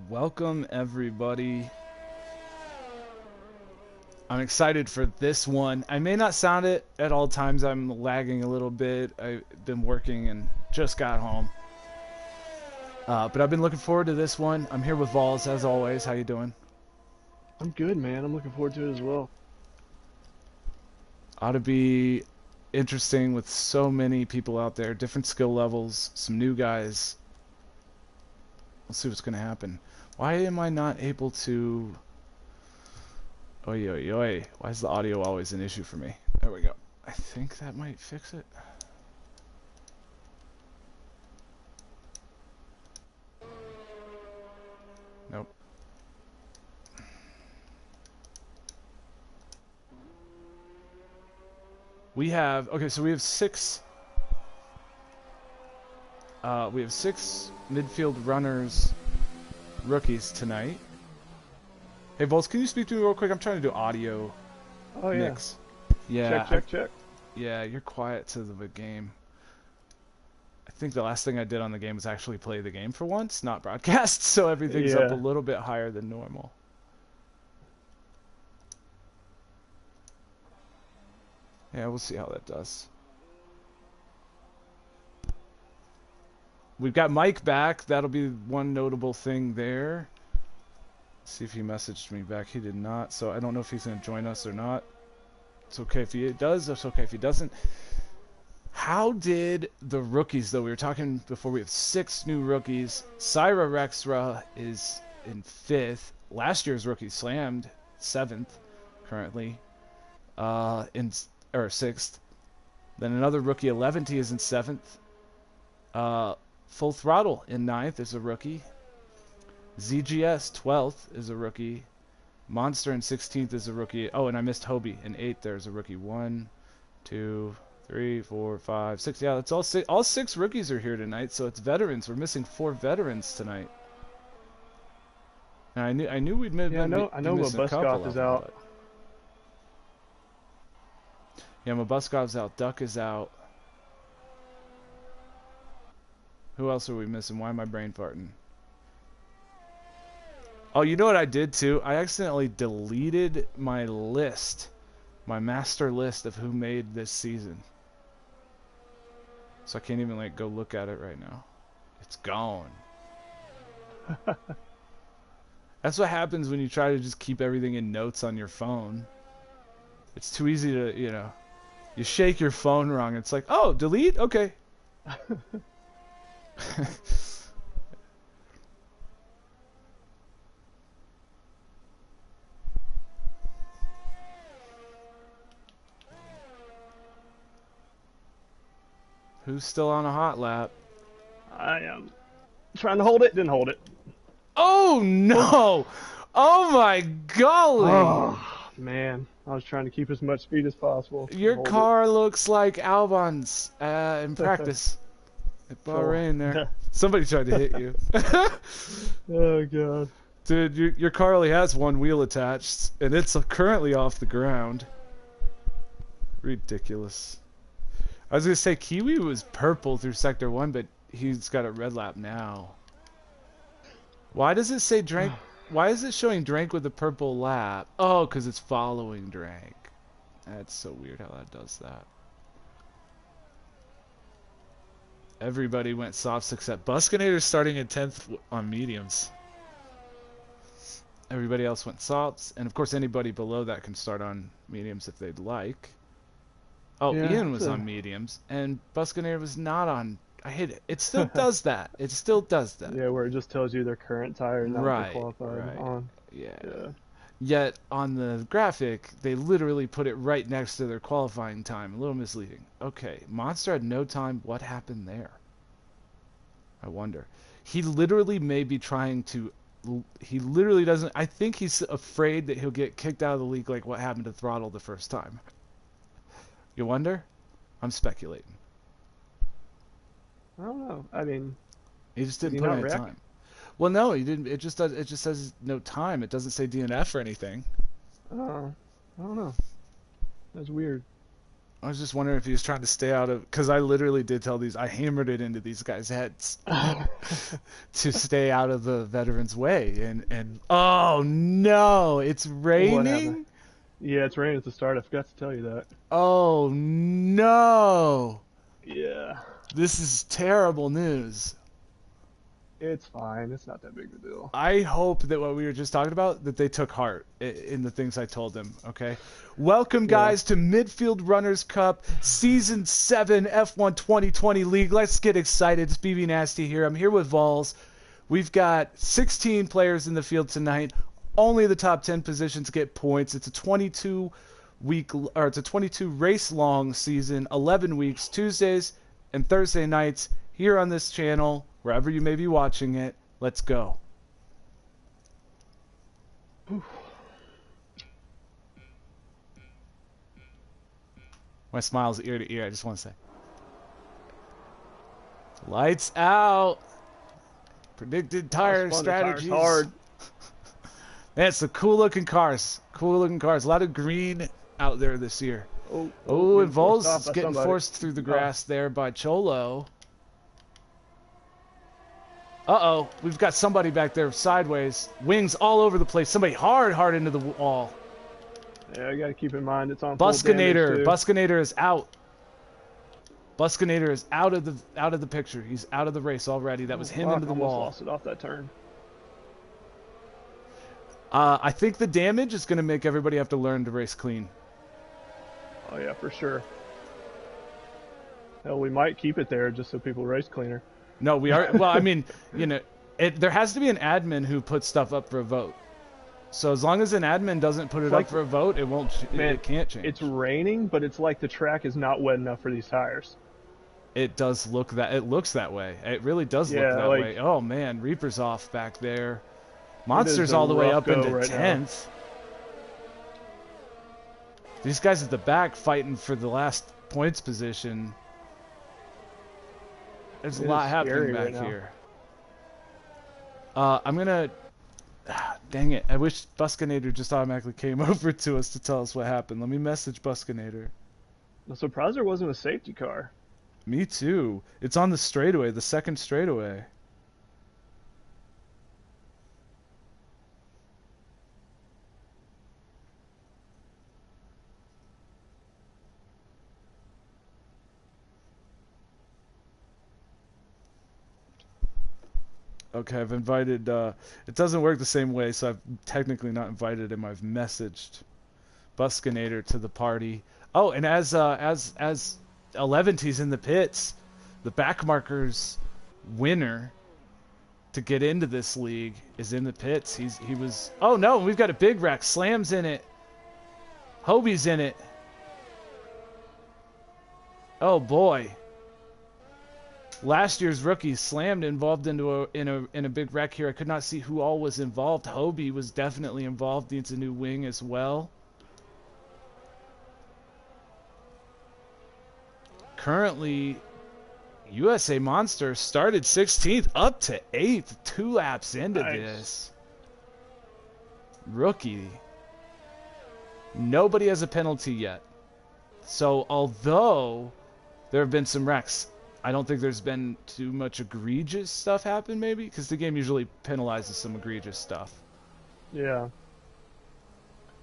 Welcome everybody. I'm excited for this one. I may not sound it at all times. I'm lagging a little bit. I've been working and just got home. But I've been looking forward to this one. I'm here with Vols as always. How you doing? I'm good, man. I'm looking forward to it as well. Ought to be interesting with so many people out there, different skill levels, some new guys. Let's see what's going to happen. Why am I not able to... Oi, oi, oi. Why is the audio always an issue for me? There we go. I think that might fix it. Nope. We have... Okay, so we have six Midfield Runners rookies tonight. Hey, Volts, can you speak to me real quick? I'm trying to do audio mix. Yeah. Check. Yeah, you're quiet to the game. I think the last thing I did on the game was actually play the game for once, not broadcast, so everything's up a little bit higher than normal. Yeah, we'll see how that does. We've got Mike back. That'll be one notable thing there. See if he messaged me back. He did not, so I don't know if he's going to join us or not. It's okay if he does. It's okay if he doesn't. How did the rookies, though? We were talking before. We have 6 new rookies. Syra Rexra is in 5th. Last year's rookie slammed 7th currently. Or 6th. Then another rookie, Elleventy, is in 7th. Full Throttle in 9th is a rookie. ZGS 12th is a rookie. Monster in 16th is a rookie. Oh, and I missed Hobie in 8th. There's a rookie. 1, 2, 3, 4, 5, 6. Yeah, that's all 6. All 6 rookies are here tonight. So it's veterans. We're missing 4 veterans tonight. And I knew we'd maybe. Yeah, I know Buskynator is out. Yeah, Buskynator's out. Duck is out. Who else are we missing? Why am I brain farting? Oh, you know what I did too? I accidentally deleted my list, my master list of who made this season. So I can't even like go look at it right now. It's gone. That's what happens when you try to just keep everything in notes on your phone. It's too easy to, you know, you shake your phone wrong. It's like, oh, delete? Okay. Who's still on a hot lap? I am trying to hold it, didn't hold it. Oh no! Oh my golly! Oh man, I was trying to keep as much speed as possible. Your car looks like Albon's in practice. At Bahrain there. Somebody tried to hit you. Oh god. Dude, your car only has one wheel attached, and it's currently off the ground. Ridiculous. I was gonna say Kiwi was purple through Sector 1, but he's got a red lap now. Why does it say Drank? Why is it showing Drank with a purple lap? Oh, because it's following Drank. That's so weird how that does that. Everybody went softs except Buskynator starting in 10th on mediums. Everybody else went softs, and of course anybody below that can start on mediums if they'd like. Oh, yeah, Ian was on mediums, and Buskynator was not on. I hate it. It still does that. It still does that. Yeah, where it just tells you their current tire, not what they qualified on. Yeah. Yet on the graphic, they literally put it right next to their qualifying time. A little misleading. Okay, Monster had no time. What happened there? I wonder. He literally may be trying to. He literally doesn't. I think he's afraid that he'll get kicked out of the league, like what happened to Throttle the first time. You wonder? I'm speculating. I don't know. I mean, he just didn't put any time. Well, no, he didn't. It just does. It just says no time. It doesn't say DNF or anything. Oh, I don't know. That's weird. I was just wondering if he was trying to stay out of, because I literally did tell these, I hammered it into these guys' heads to stay out of the veterans' way, and oh no, it's raining. Yeah, it's raining at the start. I forgot to tell you that. Oh no. Yeah. This is terrible news. It's fine. It's not that big of a deal. I hope that what we were just talking about, that they took heart in the things I told them, okay? Welcome, guys, to Midfield Runners Cup Season 7 F1 2020 League. Let's get excited. It's BB Nasty here. I'm here with Vols. We've got 16 players in the field tonight. Only the top 10 positions get points. It's a 22 race long season, 11 weeks, Tuesdays and Thursday nights here on this channel. Wherever you may be watching it, let's go. Oof. My smile's ear to ear, I just want to say. Lights out. Predicted tire strategies. Hard. Man, it's the cool looking cars. Cool looking cars. A lot of green out there this year. Oh, and Vols is getting forced through the grass there by Cholo. Uh-oh, we've got somebody back there sideways. Wings all over the place. Somebody hard into the wall. Yeah, you gotta keep in mind it's on Buskynator. Buskynator is out. Buskynator is out of the picture. He's out of the race already. That was him into the wall. Lost it off that turn. I think the damage is going to make everybody have to learn to race clean. Oh yeah, for sure. Hell, we might keep it there just so people race cleaner. No, we are. Well, I mean, you know, there has to be an admin who puts stuff up for a vote. So as long as an admin doesn't put it up for a vote, it won't. It can't change. It's raining, but it's like the track is not wet enough for these tires. It does look that. It looks that way. It really does look that way. Oh man, Reaper's off back there. Monster's all the way up into 10th. These guys at the back fighting for the last points position. There's a lot happening back here. I'm gonna. Dang it! I wish Buskynator just automatically came over to us to tell us what happened. Let me message Buskynator. I'm surprised there wasn't a safety car. Me too. It's on the straightaway, the second straightaway. Okay, I've invited, it doesn't work the same way, so I've technically not invited him. I've messaged Buskynator to the party. Oh, and as Elleventy's in the pits, the backmarkers winner to get into this league is in the pits. He was, oh no, we've got a big wreck. Slam's in it. Hobie's in it. Oh boy. Last year's rookie Slammed involved in a big wreck here. I could not see who all was involved. Hobie was definitely involved. Needs a new wing as well. Currently, USA Monster started 16th up to 8th, 2 laps into this. Rookie. Nobody has a penalty yet. So although there have been some wrecks, I don't think there's been too much egregious stuff happen, maybe? Because the game usually penalizes some egregious stuff. Yeah.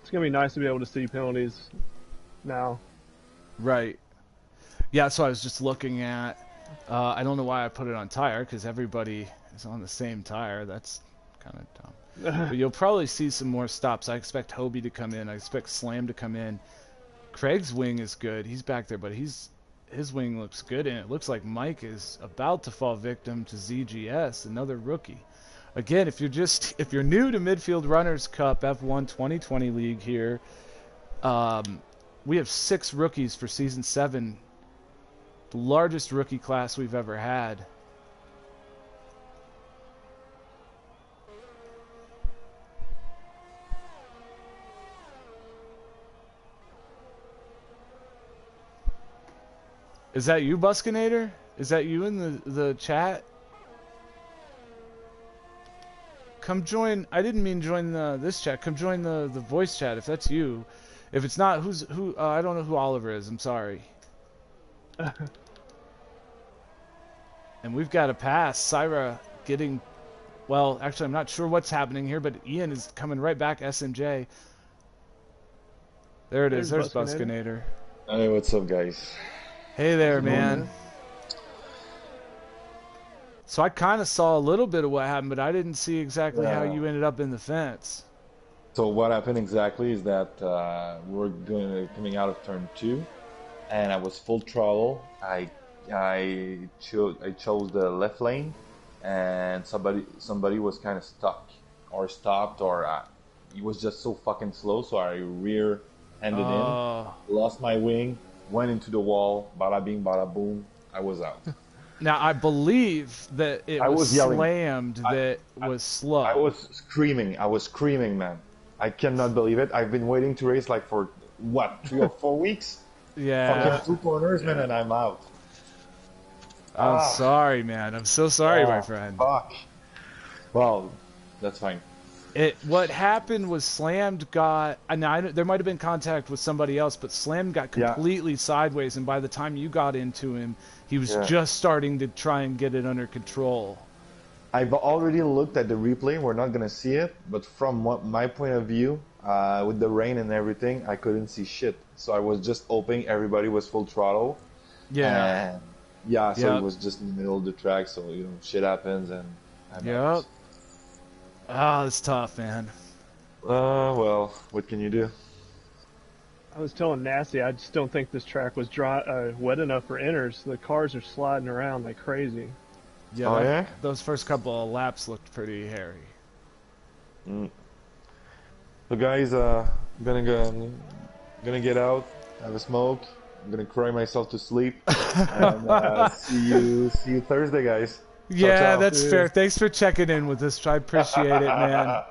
It's going to be nice to be able to see penalties now. Right. Yeah, so I was just looking at... I don't know why I put it on tire, because everybody is on the same tire. That's kind of dumb. But you'll probably see some more stops. I expect Hobie to come in. I expect Slam to come in. Craig's wing is good. He's back there, but his wing looks good, and it looks like Mike is about to fall victim to ZGS, another rookie. Again, if you're new to Midfield Runners Cup F1 2020 League here, we have 6 rookies for Season 7, the largest rookie class we've ever had. Is that you, Buskynator? Is that you in the chat? Come join. I didn't mean join this chat. Come join the voice chat if that's you. If it's not, who? I don't know who Oliver is. I'm sorry. And we've got a pass. Syra getting. Well, actually, I'm not sure what's happening here, but Ian is coming right back. SMJ. There it is. There's Buskynator. Hey, what's up, guys? Hey there, man. So I kind of saw a little bit of what happened, but I didn't see exactly how you ended up in the fence. So what happened exactly is that we're coming out of turn 2, and I was full throttle. I chose the left lane, and somebody was kind of stuck or stopped, or he was just so fucking slow. So I rear-ended in, lost my wing, went into the wall. Bada bing, bada boom. I was out. Now, I believe that it was slammed that was slow. I was screaming, man. I cannot believe it. I've been waiting to race like for, what, 3 or 4 weeks? Yeah. Fucking 2 corners, man, and I'm out. I'm sorry, man. I'm so sorry, my friend. Fuck. Well, that's fine. What happened was Slammed got... there might have been contact with somebody else, but Slammed got completely sideways, and by the time you got into him, he was just starting to try and get it under control. I've already looked at the replay. We're not going to see it, but from my point of view, with the rain and everything, I couldn't see shit. So I was just hoping everybody was full throttle. Yeah. And so it was just in the middle of the track, so, shit happens, and I'm out. It's tough, man. Well, what can you do? I was telling Nasty, I just don't think this track was wet enough for inners. The cars are sliding around like crazy. Yeah, those first couple of laps looked pretty hairy. So guys, gonna get out, have a smoke. I'm gonna cry myself to sleep. And see you Thursday, guys. Yeah, ciao. That's fair. Thanks for checking in with us. I appreciate it, man.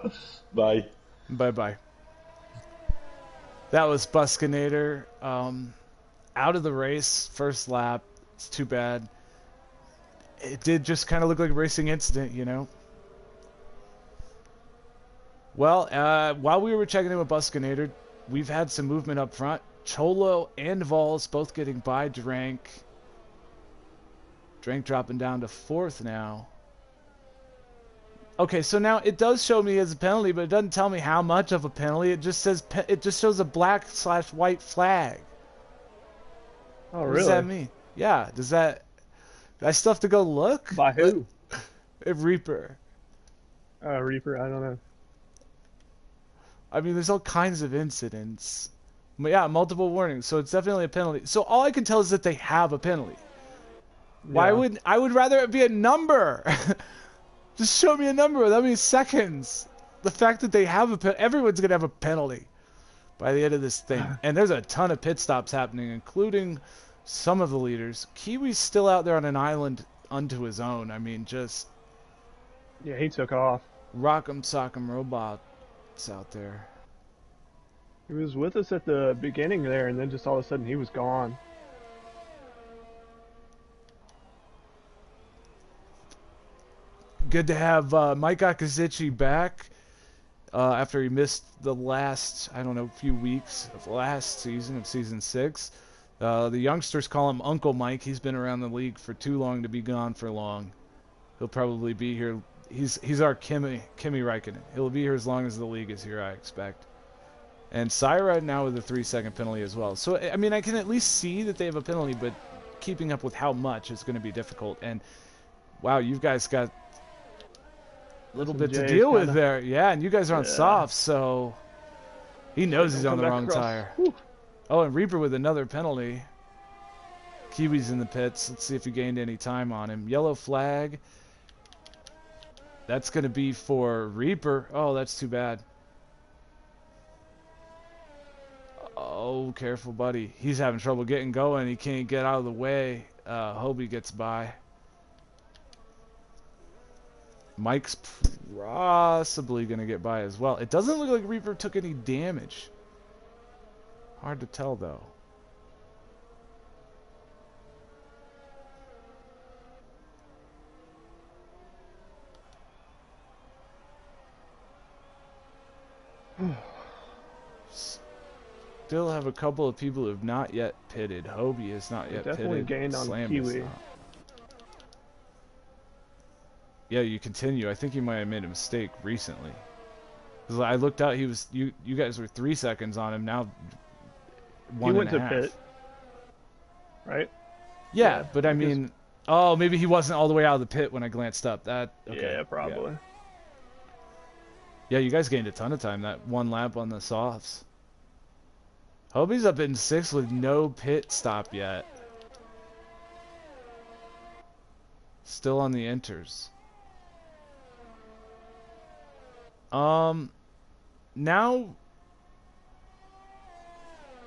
Bye. Bye. That was Buskynator. Out of the race, first lap. It's too bad. It did just kind of look like a racing incident, Well, while we were checking in with Buskynator, we've had some movement up front. Cholo and Vols both getting by Drank. Drank dropping down to 4th now. Okay, so now it does show me as a penalty, but it doesn't tell me how much of a penalty. It just says it just shows a black/white flag. Oh, really? What does that mean? Yeah, does that... I still have to go look? By who? Reaper. Reaper, I don't know. I mean, there's all kinds of incidents. But yeah, multiple warnings, so it's definitely a penalty. So all I can tell is that they have a penalty. Why would I would rather it be a number? Just show me a number. That means seconds. The fact that they have everyone's gonna have a penalty by the end of this thing. And there's a ton of pit stops happening, including some of the leaders. Kiwi's still out there on an island unto his own. I mean, just he took off. Rock'em Sock'em Robots out there. He was with us at the beginning there, and then just all of a sudden he was gone. Good to have Mike Akazici back after he missed the last, few weeks of last season, of Season 6. The youngsters call him Uncle Mike. He's been around the league for too long to be gone for long. He'll probably be here. He's our Kimi Räikkönen. He'll be here as long as the league is here, I expect. And Syra now with a 3-second penalty as well. So, I mean, I can at least see that they have a penalty, but keeping up with how much is going to be difficult. And, wow, you guys got a little bit to deal with there. Yeah, and you guys are on soft, so he knows he's on the wrong tire. Whew. Oh, and Reaper with another penalty. Kiwi's in the pits. Let's see if he gained any time on him. Yellow flag. That's going to be for Reaper. Oh, that's too bad. Oh, careful, buddy. He's having trouble getting going. He can't get out of the way. Hobie gets by. Mike's possibly going to get by as well. It doesn't look like Reaper took any damage. Hard to tell, though. still have a couple of people who have not yet pitted. Hobie is not yet definitely pitted. gained on Slam is Kiwi. not. Yeah, you continue. I think you might have made a mistake recently. 'Cause I looked out, he was you guys were 3 seconds on him, now one He went and a to half. pit, right? Yeah, Yeah, but I because- mean, oh, maybe he wasn't all the way out of the pit when I glanced up. That okay. Yeah, probably. Yeah, you guys gained a ton of time that one lap on the softs. Hobie's up in 6th with no pit stop yet. Still on the enters. Now,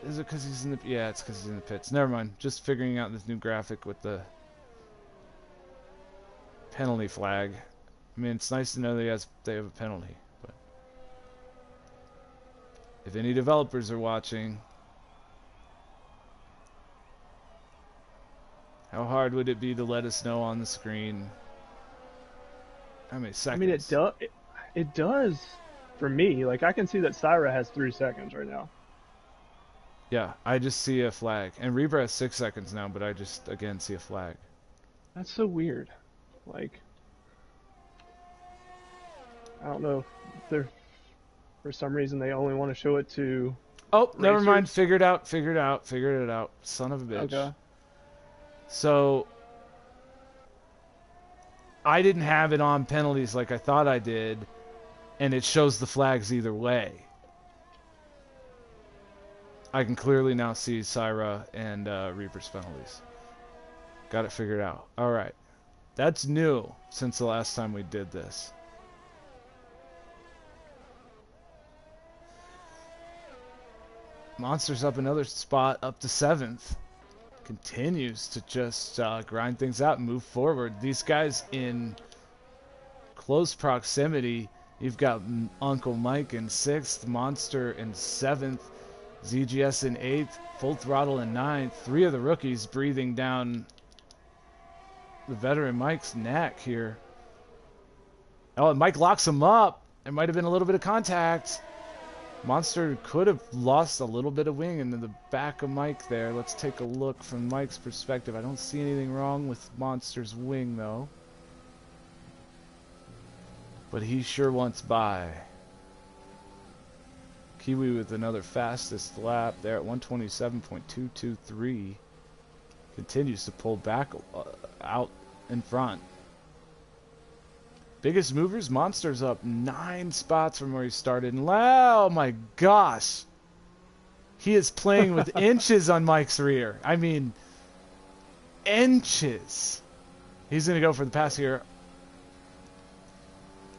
is it because he's in the? Yeah, it's because he's in the pits. Never mind. Just figuring out this new graphic with the penalty flag. I mean, it's nice to know that they have a penalty. But if any developers are watching, how hard would it be to let us know on the screen how many seconds? I mean, it does for me. Like, I can see that Syra has 3 seconds right now. Yeah, I just see a flag. And Reaper has 6 seconds now, but I just, again, see a flag. That's so weird. Like, I don't know if they're, for some reason, they only want to show it to Oh, never racers. mind. Figured it out. Son of a bitch. Okay. So, I didn't have it on penalties like I thought I did, and it shows the flags either way. I can clearly now see Syra and Reaper's penalties. Got it figured out. Alright. That's new since the last time we did this. Monster's up another spot, up to 7th. Continues to just grind things out and move forward. These guys in close proximity. You've got Uncle Mike in 6th, Monster in 7th, ZGS in 8th, Full Throttle in 9th. 3 of the rookies breathing down the veteran Mike's neck here. Oh, and Mike locks him up. There might have been a little bit of contact. Monster could have lost a little bit of wing into the back of Mike there. Let's take a look from Mike's perspective. I don't see anything wrong with Monster's wing, though. But he sure wants by. Kiwi with another fastest lap there at 127.223. Continues to pull back out in front. Biggest movers, Monster's up 9 spots from where he started. And oh my gosh. He is playing with inches on Mike's rear. I mean, inches. He's going to go for the pass here.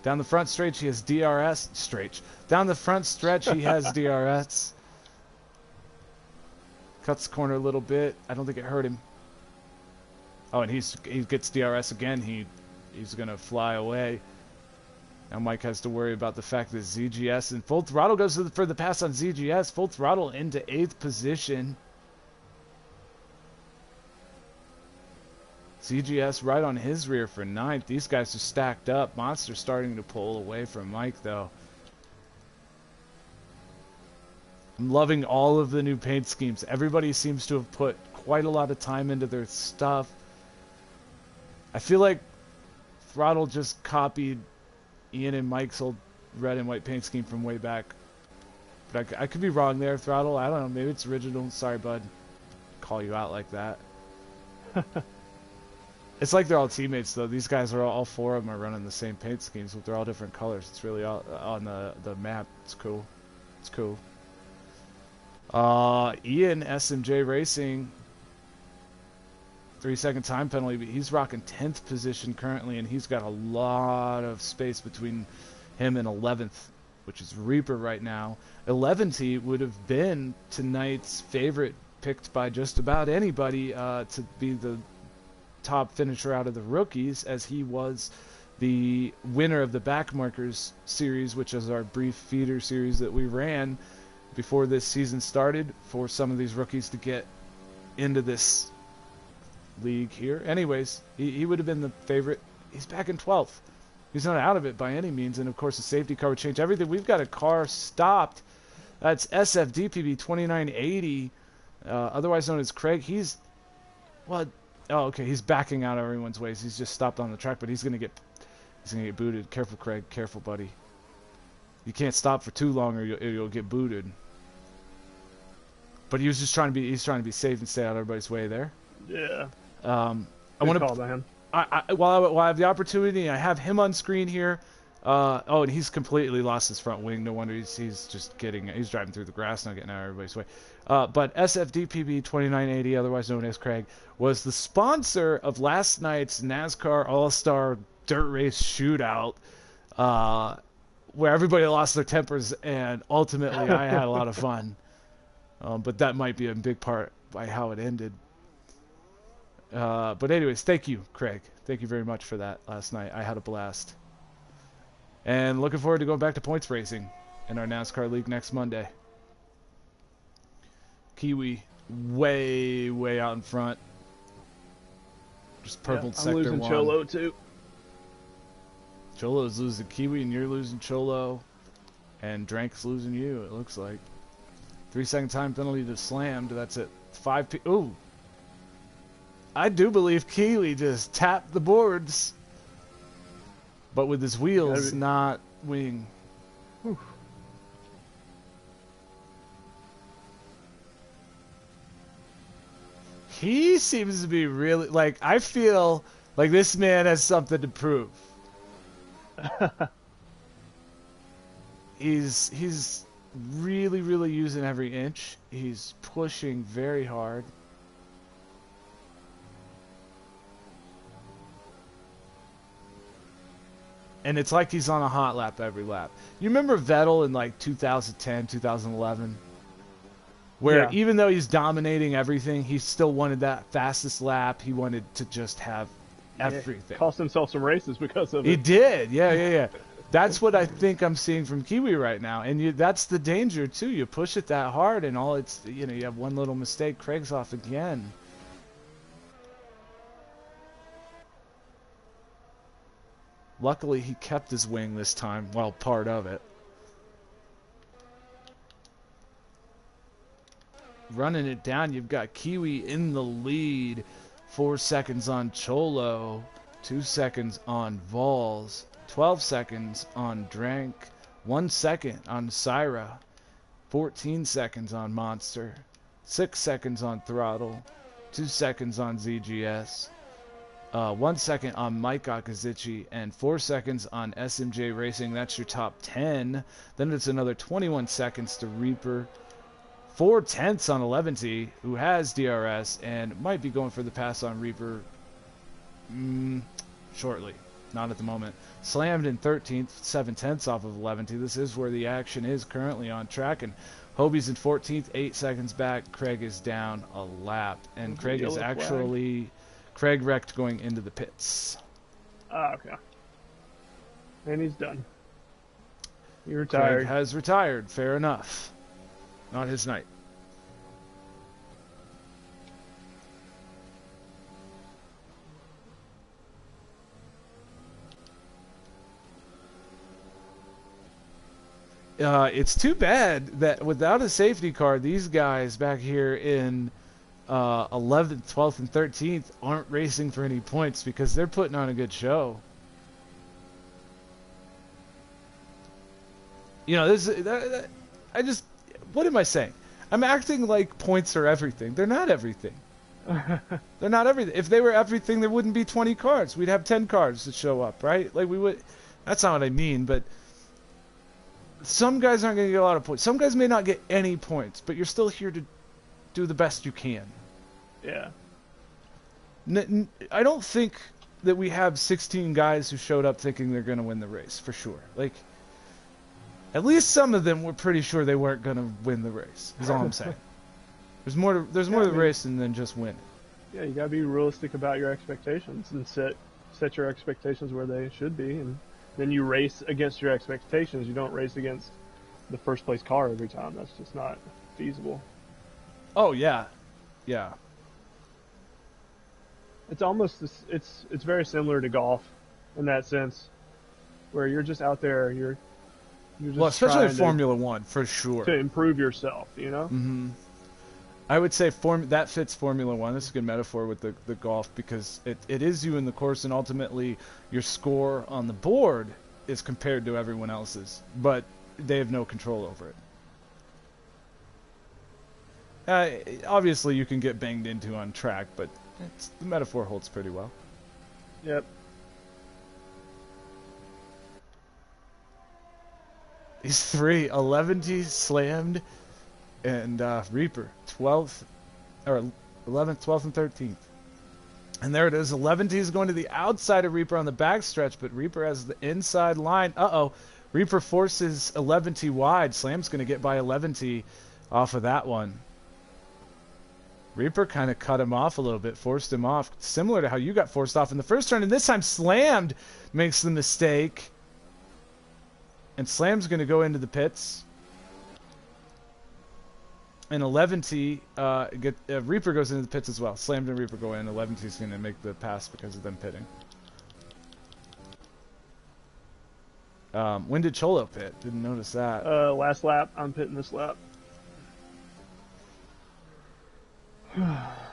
Down the front stretch, he has DRS. Down the front stretch, he has DRS. Cuts the corner a little bit. I don't think it hurt him. Oh, and he gets DRS again. He's going to fly away. Now Mike has to worry about the fact that ZGS and Full Throttle goes for the pass on ZGS. Full Throttle into 8th position. ZGS right on his rear for 9th. These guys are stacked up. Monster starting to pull away from Mike, though. I'm loving all of the new paint schemes. Everybody seems to have put quite a lot of time into their stuff. I feel like Throttle just copied Ian and Mike's old red and white paint scheme from way back. But I could be wrong there, Throttle. I don't know. Maybe it's original. Sorry, bud. Call you out like that. It's like they're all teammates, though. These guys are all 4 of them are running the same paint schemes, but they're all different colors. It's really all on the map. It's cool. It's cool. Ian, SMJ Racing, 3-second time penalty, but he's rocking 10th position currently, and he's got a lot of space between him and 11th, which is Reaper right now. Elleventy would have been tonight's favorite, picked by just about anybody to be the top finisher out of the rookies, as he was the winner of the Backmarkers series, which is our brief feeder series that we ran before this season started for some of these rookies to get into this league here. Anyways, he would have been the favorite. He's back in 12th. He's not out of it by any means, and of course the safety car would change everything. We've got a car stopped That's SFDPB2980, otherwise known as Craig. He's, well, oh, okay, he's backing out of everyone's ways. He's just stopped on the track, but he's gonna get booted. Careful, Craig. Careful, buddy. You can't stop for too long, or you'll get booted. But he was just trying to be safe and stay out of everybody's way there. Yeah. I want to call by him. While I have the opportunity, I have him on screen here. Oh, and he's completely lost his front wing. No wonder he's driving through the grass, not getting out of everybody's way. But SFDPB 2980, otherwise known as Craig, was the sponsor of last night's NASCAR All-Star Dirt Race Shootout, where everybody lost their tempers, and ultimately I had a lot of fun. But that might be a big part by how it ended. But anyways, thank you, Craig. Thank you very much for that last night. I had a blast. And looking forward to going back to points racing in our NASCAR league next Monday. Kiwi way, way out in front. Just purple sector 1. I'm losing Cholo too. Cholo's losing Kiwi and you're losing Cholo. And Drank's losing you, it looks like. 3-second time penalty to slammed. That's it. 5 P. Ooh. I do believe Kiwi just tapped the boards. But with his wheels, not wing. Whew. He seems to be really, like, I feel like this man has something to prove. He's really, really using every inch. He's pushing very hard. And it's like he's on a hot lap every lap. You remember Vettel in like 2010, 2011? Where even though he's dominating everything, he still wanted that fastest lap. He wanted to just have everything. Cost himself some races because of it. He did, yeah. That's what I think I'm seeing from Kiwi right now. And that's the danger, too. You push it that hard and you have one little mistake. Craig's off again. Luckily, he kept his wing this time. Well, part of it. Running it down, you've got Kiwi in the lead. 4 seconds on Cholo. 2 seconds on Vols. 12 seconds on Drank. 1 second on Syra. 14 seconds on Monster. 6 seconds on Throttle. 2 seconds on ZGS. 1 second on Mike Akazici, and 4 seconds on SMJ Racing. That's your top 10. Then it's another 21 seconds to Reaper. 4/10 on Elleventy, who has DRS and might be going for the pass on Reaper shortly. Not at the moment. Slammed in 13th, 7/10 off of Elleventy. This is where the action is currently on track. And Hobie's in 14th, 8 seconds back. Craig is down a lap. And Craig is actually... Craig wrecked going into the pits. Ah, okay. And he's done. He retired. Craig has retired. Fair enough. Not his night. It's too bad that without a safety car, these guys back here in 11th, 12th, and 13th aren't racing for any points because they're putting on a good show. You know, what am I saying? I'm acting like points are everything. They're not everything. They're not everything. If they were everything, there wouldn't be 20 cars. We'd have 10 cars that show up, right? Like we would. That's not what I mean, but some guys aren't going to get a lot of points. Some guys may not get any points, but you're still here to do the best you can. Yeah. I don't think that we have 16 guys who showed up thinking they're going to win the race, for sure. Like, at least some of them were pretty sure they weren't going to win the race, is all I'm saying. There's more to the race than just winning. Yeah, you got to be realistic about your expectations and set your expectations where they should be, and then you race against your expectations. You don't race against the first place car every time. That's just not feasible. Oh, yeah. Yeah. It's almost it's very similar to golf in that sense, where you're just out there, you're You're Well, just especially in trying Formula One, for sure. to improve yourself, you know? Mm-hmm. I would say that fits Formula One. That's a good metaphor with the golf, because it is you in the course, and ultimately your score on the board is compared to everyone else's, but they have no control over it. Obviously, you can get banged into on track, but the metaphor holds pretty well. Yep. These three, Elleventy, Slammed, and Reaper, 12th, or 11th, 12th, and 13th. And there it is. Elleventy is going to the outside of Reaper on the backstretch, but Reaper has the inside line. Uh-oh. Reaper forces Elleventy wide. Slam's going to get by Elleventy off of that one. Reaper kind of cut him off a little bit, forced him off, similar to how you got forced off in the first turn. And this time Slammed makes the mistake. And Slam's going to go into the pits. And Elleventy, Reaper goes into the pits as well. Slammed and Reaper go in. Elleventy's going to make the pass because of them pitting. When did Cholo pit? Didn't notice that. Last lap. I'm pitting this lap.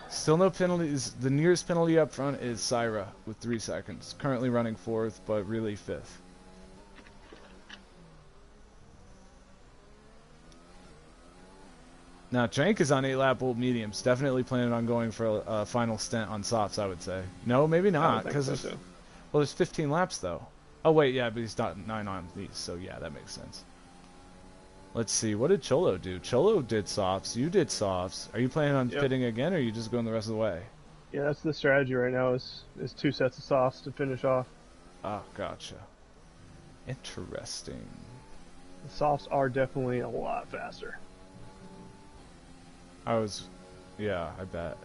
Still no penalties. The nearest penalty up front is Syra with 3 seconds. Currently running 4th, but really 5th. Now, Drank is on 8-lap old mediums. Definitely planning on going for a final stint on softs, I would say. No, maybe not. Because well, there's 15 laps, though. Oh, wait, yeah, but he's not 9 on these, so yeah, that makes sense. Let's see, what did Cholo do? Cholo did softs. You did softs. Are you planning on pitting again, or are you just going the rest of the way? Yeah, that's the strategy right now, is 2 sets of softs to finish off. Oh, gotcha. Interesting. The softs are definitely a lot faster. Yeah, I bet.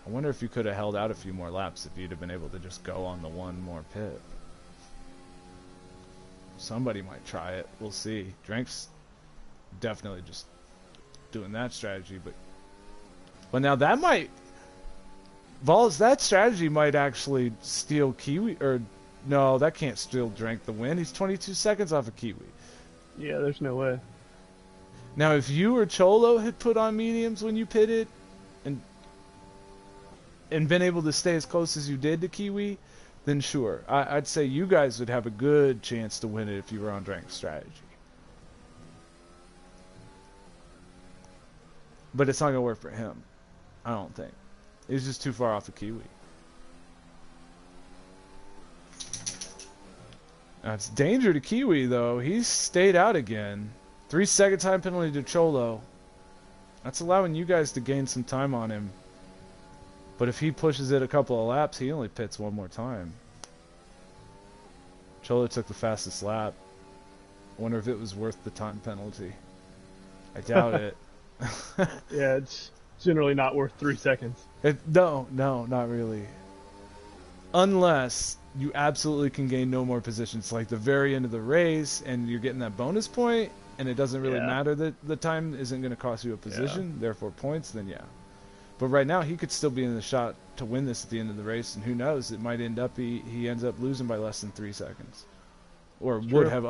I wonder if you could have held out a few more laps if you'd have been able to just go on the one more pit. Somebody might try it. We'll see. Drank's definitely just doing that strategy, but now that might... Vols, that strategy might actually steal Kiwi, or no, that can't steal Drank the win. He's 22 seconds off of Kiwi. Yeah, there's no way. Now, if you or Cholo had put on mediums when you pitted, and been able to stay as close as you did to Kiwi, then sure. I'd say you guys would have a good chance to win it if you were on Drank's strategy. But it's not going to work for him. I don't think. He's just too far off of Kiwi. Now, it's danger to Kiwi, though. He's stayed out again. 3-second time penalty to Cholo. That's allowing you guys to gain some time on him. But if he pushes it a couple of laps, he only pits one more time. Cholo took the fastest lap. I wonder if it was worth the time penalty. I doubt it. Yeah, it's generally not worth 3 seconds. No, not really. Unless you absolutely can gain no more positions, like the very end of the race, and you're getting that bonus point, and it doesn't really matter that the time isn't going to cost you a position, therefore points, then yeah. But right now, he could still be in the shot to win this at the end of the race, and who knows, it might end up he ends up losing by less than 3 seconds. Or and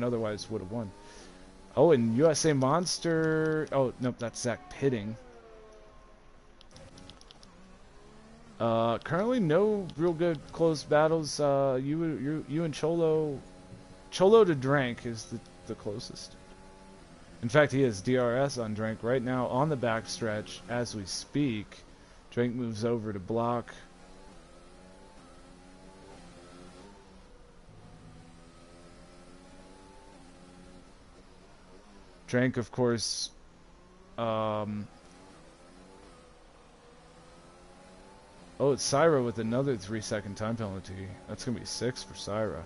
otherwise would have won. Oh, and USA Monster... Oh, nope, that's Zach pitting. Currently no real good close battles. You and Cholo to Drank is the closest. In fact, he has DRS on Drank right now on the backstretch as we speak. Drank moves over to block. Drank, of course, oh, it's Syra with another 3-second time penalty. That's going to be 6 for Syra.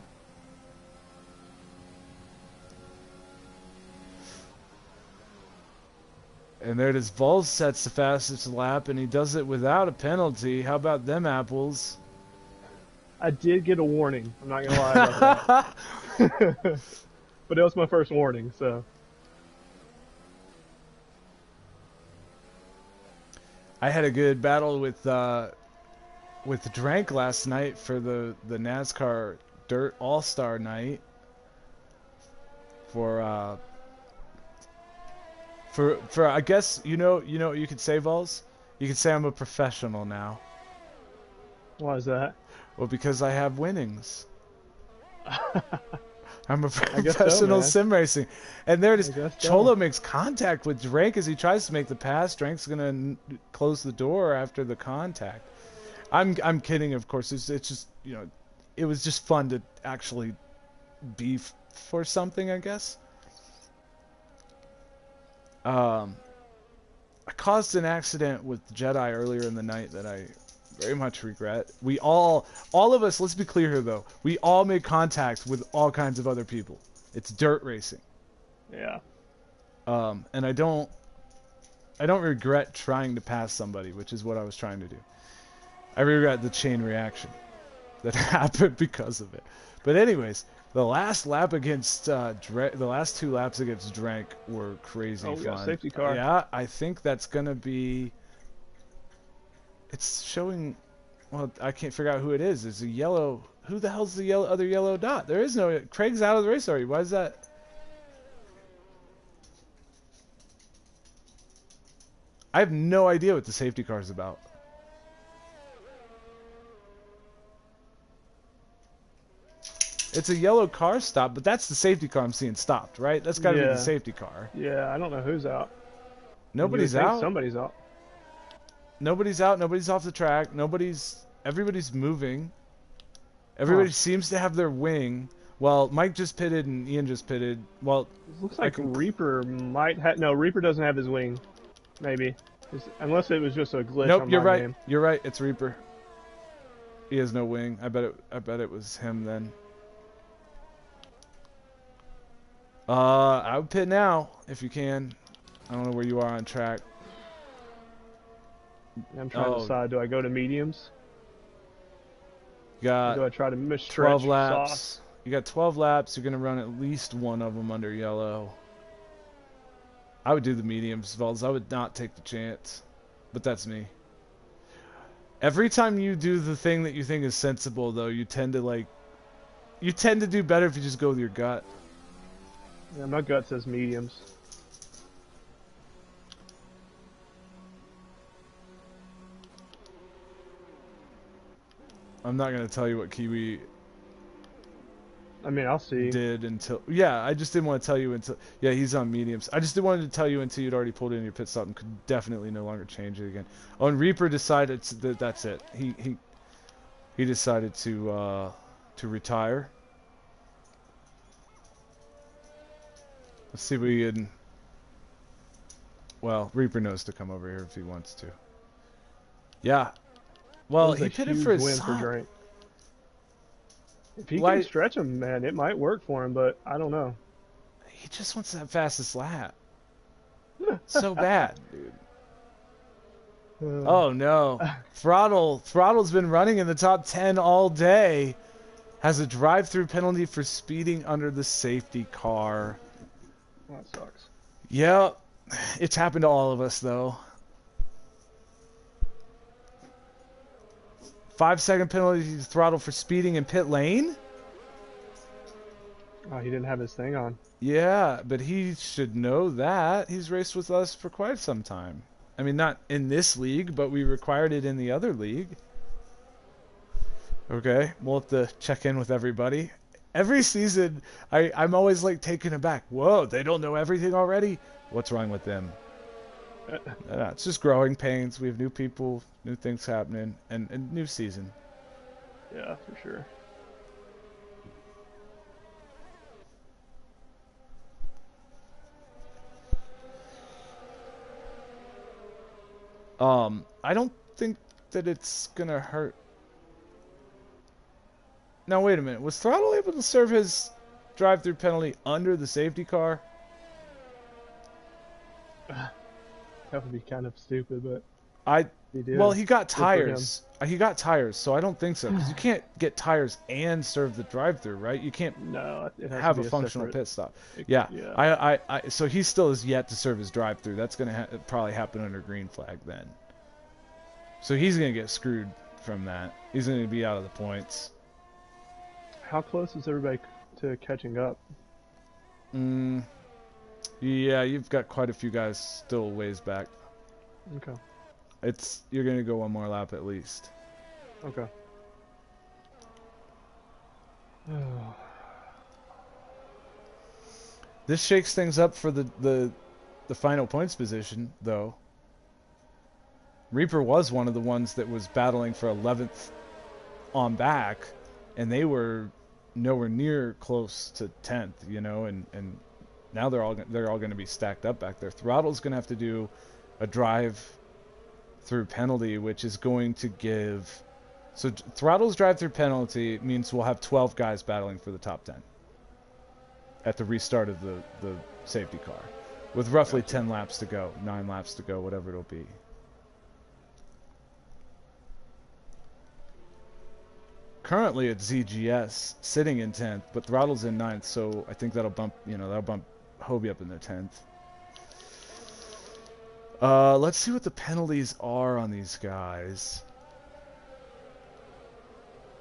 And there it is. Vols sets the fastest lap, and he does it without a penalty. How about them apples? I did get a warning. I'm not going to lie about that. But it was my first warning, so... I had a good battle with Drank last night for the NASCAR Dirt All-Star Night for I guess you know what you could say, Vols? You could say I'm a professional now. Why is that? Well, because I have winnings. I'm a I guess so, professional man. sim racing. And there it is. I guess so. Cholo makes contact with Drank as he tries to make the pass. Drank's going to close the door after the contact. I'm kidding, of course. It's just, you know, it was just fun to actually be for something, I guess. I caused an accident with Jedi earlier in the night that I very much regret. We all of us, let's be clear here though, we all made contact with all kinds of other people. It's dirt racing. Yeah. And I don't regret trying to pass somebody, which is what I was trying to do. I regret the chain reaction that happened because of it. But anyways, the last lap against the last 2 laps against Drank were crazy fun. We got a safety car. Yeah, I think that's gonna be. It's showing. Well, I can't figure out who it is. It's a yellow. Who the hell's the other yellow dot? There is no. Craig's out of the race already. Why is that? I have no idea what the safety car is about. It's a yellow car stop, but that's the safety car I'm seeing stopped, right? That's got to be the safety car. Yeah, I don't know who's out. Nobody's out. Somebody's out. Nobody's out. Nobody's off the track. Everybody's moving. Everybody seems to have their wing. Well, Mike just pitted and Ian just pitted. Well, it looks like Reaper might have. No, Reaper doesn't have his wing. Maybe, unless it was just a glitch. Nope, on you're my right. name. You're right. It's Reaper. He has no wing. I bet it was him then. I would pit now if you can. I don't know where you are on track. I'm trying to decide. Do I go to mediums? You got. Or do I try to misstretch 12 laps. sauce? You got 12 laps. You're gonna run at least one of them under yellow. I would do the mediums, Vols. I would not take the chance, but that's me. Every time you do the thing that you think is sensible, though, you tend to do better if you just go with your gut. Yeah, my gut says mediums. I'm not gonna tell you what Kiwi I mean, I'll see. did until I just didn't want to tell you until he's on mediums. I just didn't want to tell you until you'd already pulled in your pit stop and could definitely no longer change it again. Oh, and Reaper decided that's it. He decided to retire. Let's see if we can. Well, Reaper knows to come over here if he wants to. Yeah. Well, he pitted for his son. If he can stretch him, man, it might work for him, but I don't know. He just wants that fastest lap. So bad, dude. Oh no. Throttle's been running in the top 10 all day. Has a drive-through penalty for speeding under the safety car. That sucks. Yeah, it's happened to all of us though. 5-second penalty to Throttle for speeding in pit lane? Oh, he didn't have his thing on. Yeah, but he should know that. He's raced with us for quite some time. I mean, not in this league, but we required it in the other league. Okay, we'll have to check in with everybody. Every season, I'm always like taken aback. Whoa, they don't know everything already? What's wrong with them? It's just growing pains. We have new people, new things happening, and new season. Yeah, for sure. I don't think that it's gonna hurt. Now wait a minute. Was Throttle able to serve his drive-through penalty under the safety car? That would be kind of stupid, but he did. Well, he got tires. He got tires, so I don't think so. Because you can't get tires and serve the drive-through, right? You can't have a functional pit stop. So he still is yet to serve his drive-through. That's gonna probably happen under green flag then. So he's gonna get screwed from that. He's gonna be out of the points. How close is everybody to catching up? Yeah, you've got quite a few guys still ways back. Okay. You're gonna go one more lap at least. Okay. This shakes things up for the final points position, though. Reaper was one of the ones that was battling for 11th on back, and they were nowhere near close to 10th, you know, and now they're all going to be stacked up back there. Throttle's going to have to do a drive through penalty, which is going to give... So Throttle's drive through penalty means we'll have 12 guys battling for the top 10 at the restart of the safety car, with roughly 10 laps to go, 9 laps to go, whatever it'll be. Currently it's ZGS sitting in 10th, but Throttle's in 9th, so I think that'll bump Hobie up in the 10th. Let's see what the penalties are on these guys.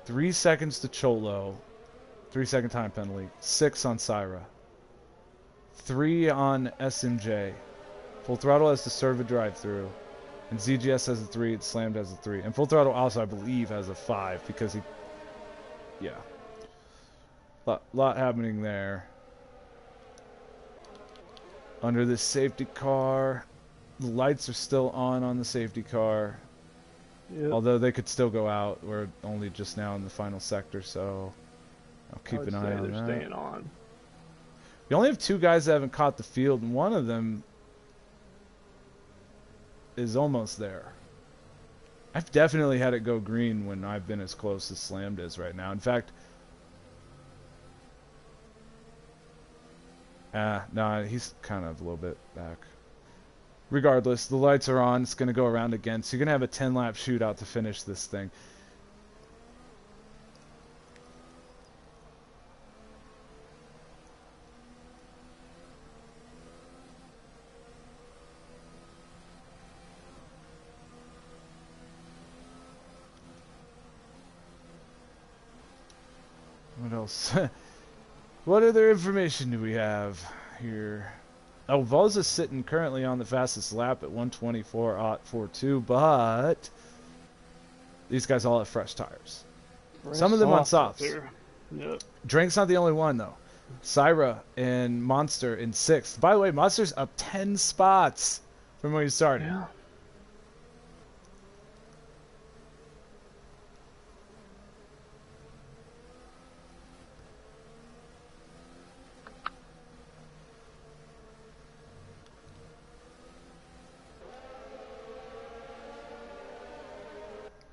3 seconds to Cholo. 3-second time penalty. 6 on Syra. 3 on SMJ. Full Throttle has to serve a drive-through. And ZGS has a 3, and Slammed has a 3. And Full Throttle also, I believe, has a 5, because he... Yeah. Lot happening there. Under this safety car, the lights are still on the safety car. Yep. Although they could still go out. We're only just now in the final sector, so I'll keep an eye on that. They're staying on. We only have 2 guys that haven't caught the field, and one of them is almost there. I've definitely had it go green when I've been as close as Slammed is right now. In fact, no, he's kind of a little bit back. Regardless, the lights are on. It's going to go around again. So you're going to have a 10-lap shootout to finish this thing. What else? What other information do we have here? Oh, Volza's sitting currently on the fastest lap at 1:24.42, but these guys all have fresh tires. Some of them on softs. Yep. Drake's not the only one, though. Syra and Monster in 6th. By the way, Monster's up 10 spots from where he started. Yeah.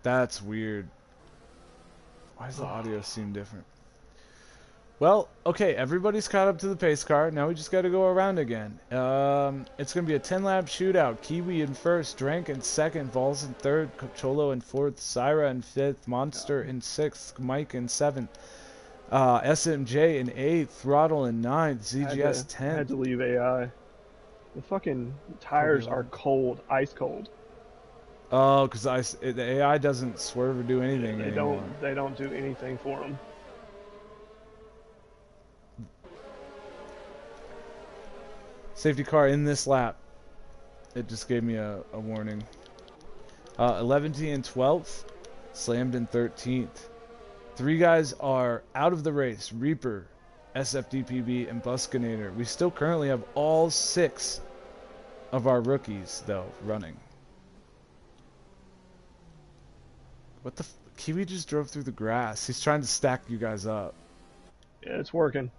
That's weird. Why does the audio seem different? Well, okay, everybody's caught up to the pace car. Now we just got to go around again. It's going to be a 10-lap shootout. Kiwi in 1st, Drank in 2nd, Vols in 3rd, Cholo in 4th, Syra in 5th, Monster in 6th, Mike in 7th, SMJ in 8th, Throttle in 9th, ZGS 10th. I had to leave AI. The fucking tires are cold, ice cold. Oh, because the AI doesn't swerve or do anything anymore. They don't do anything for them. Safety car in this lap. It just gave me a warning. Elleventy in 12th. Slammed in 13th. 3 guys are out of the race. Reaper, SFDPB, and Buskynator. We still currently have all 6 of our rookies, though, running. What the Kiwi just drove through the grass. He's trying to stack you guys up. Yeah, it's working.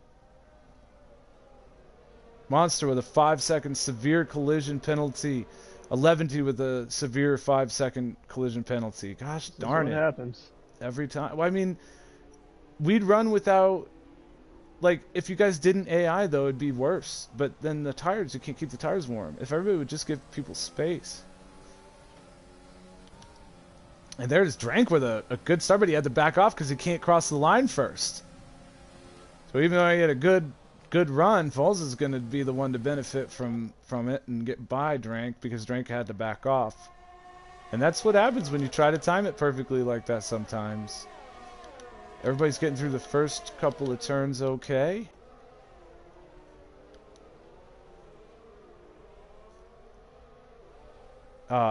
Monster with a 5-second severe collision penalty. Elleventy with a severe 5-second collision penalty. Gosh darn it. What happens? Every time. Well, I mean, we'd run without... Like, if you guys didn't AI, though, it'd be worse. But then the tires, you can't keep the tires warm. If everybody would just give people space. And there's Drank with a good start, but he had to back off because he can't cross the line first. So even though he had a good run, Falls is going to be the one to benefit from it and get by Drank because Drank had to back off. And that's what happens when you try to time it perfectly like that sometimes. Everybody's getting through the first couple of turns okay.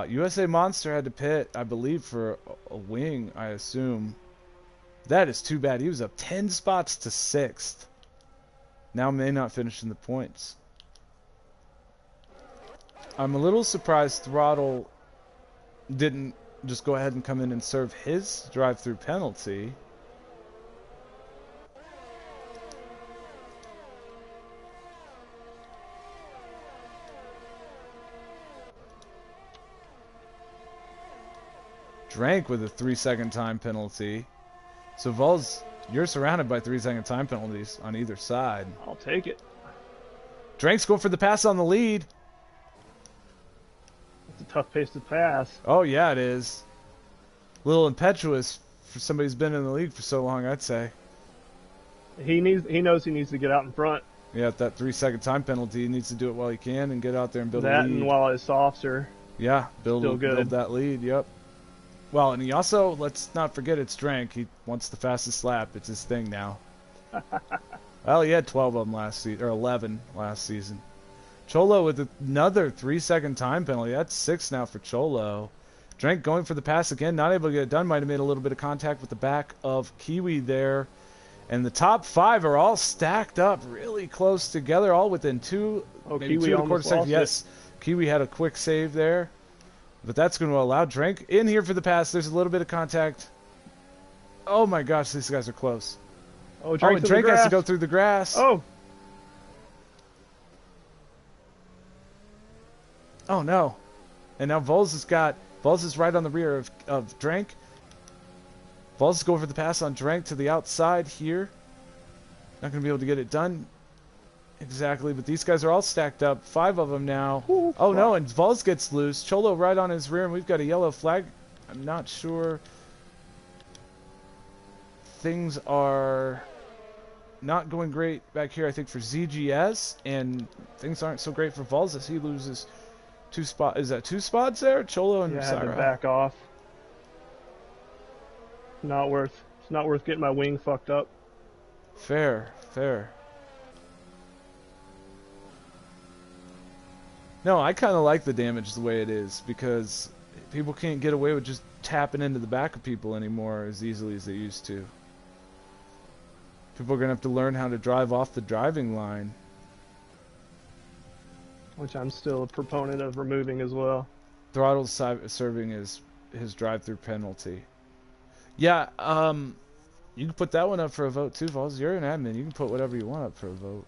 USA Monster had to pit, I believe, for a wing, I assume. That is too bad. He was up 10 spots to 6th. Now may not finish in the points. I'm a little surprised Throttle didn't just go ahead and come in and serve his drive-through penalty. Drank with a 3-second time penalty. So Vols, you're surrounded by 3-second time penalties on either side. I'll take it. Drank's going for the pass on the lead. It's a tough pace to pass. Oh yeah, it is. A little impetuous for somebody who's been in the league for so long, I'd say. He knows he needs to get out in front. Yeah, at that 3-second time penalty, he needs to do it while he can and get out there and build a That lead. and while his softs are Yeah, build good. that lead, yep. Well, and he also, let's not forget it's Drank. He wants the fastest lap. It's his thing now. Well, he had 12 of them last season, or 11 last season. Cholo with another 3-second time penalty. That's 6 now for Cholo. Drank going for the pass again, not able to get it done. Might have made a little bit of contact with the back of Kiwi there. And the top 5 are all stacked up really close together, all within 2, maybe Kiwi 2.25 almost seconds. lost Yes, Kiwi had a quick save there. But that's going to allow Drank in here for the pass. There's a little bit of contact. Oh my gosh, these guys are close. Oh, And Drank has to go through the grass. Oh, Oh no. And now Vols is right on the rear of Drank. Vols is going for the pass on Drank to the outside here. Not going to be able to get it done exactly, but these guys are all stacked up. 5 of them now. Ooh, Oh no, and Vols gets loose. Cholo right on his rear, and we've got a yellow flag. I'm not sure. Things are not going great back here, I think, for ZGS, and things aren't so great for Vols as he loses 2 spots. Is that 2 spots there? Cholo and yeah, I had to Syra. back off. It's not worth getting my wing fucked up. Fair, fair. No, I kind of like the damage the way it is, because people can't get away with just tapping into the back of people anymore as easily as they used to. People are going to have to learn how to drive off the driving line. Which I'm still a proponent of removing as well. Throttle's serving his drive-through penalty. Yeah, you can put that one up for a vote too, Vols. You're an admin. You can put whatever you want up for a vote.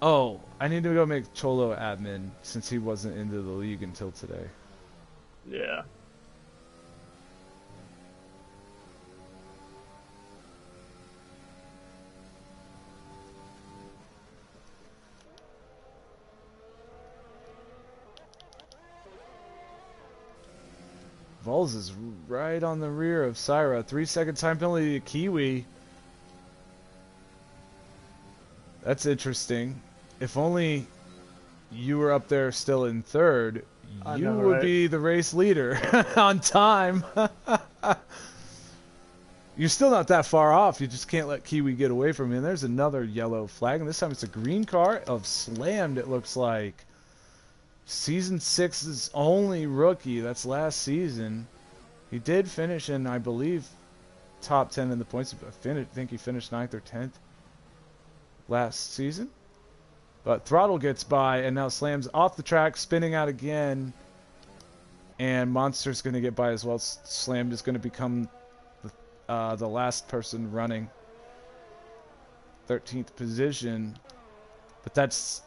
Oh, I need to go make Cholo admin since he wasn't into the league until today. Yeah. Vols is right on the rear of Syra. 3-second time penalty to Kiwi. That's interesting. If only you were up there still in 3rd, you would be the race leader on time. You're still not that far off. You just can't let Kiwi get away from you. And there's another yellow flag, and this time it's a green car of Slammed, it looks like. Season 6's only rookie. That's last season. He did finish in, I believe, top 10 in the points. I think he finished 9th or 10th last season. But Throttle gets by, and now Slam's off the track, spinning out again. And Monster's going to get by as well. Slam is going to become the last person running. 13th position. But that's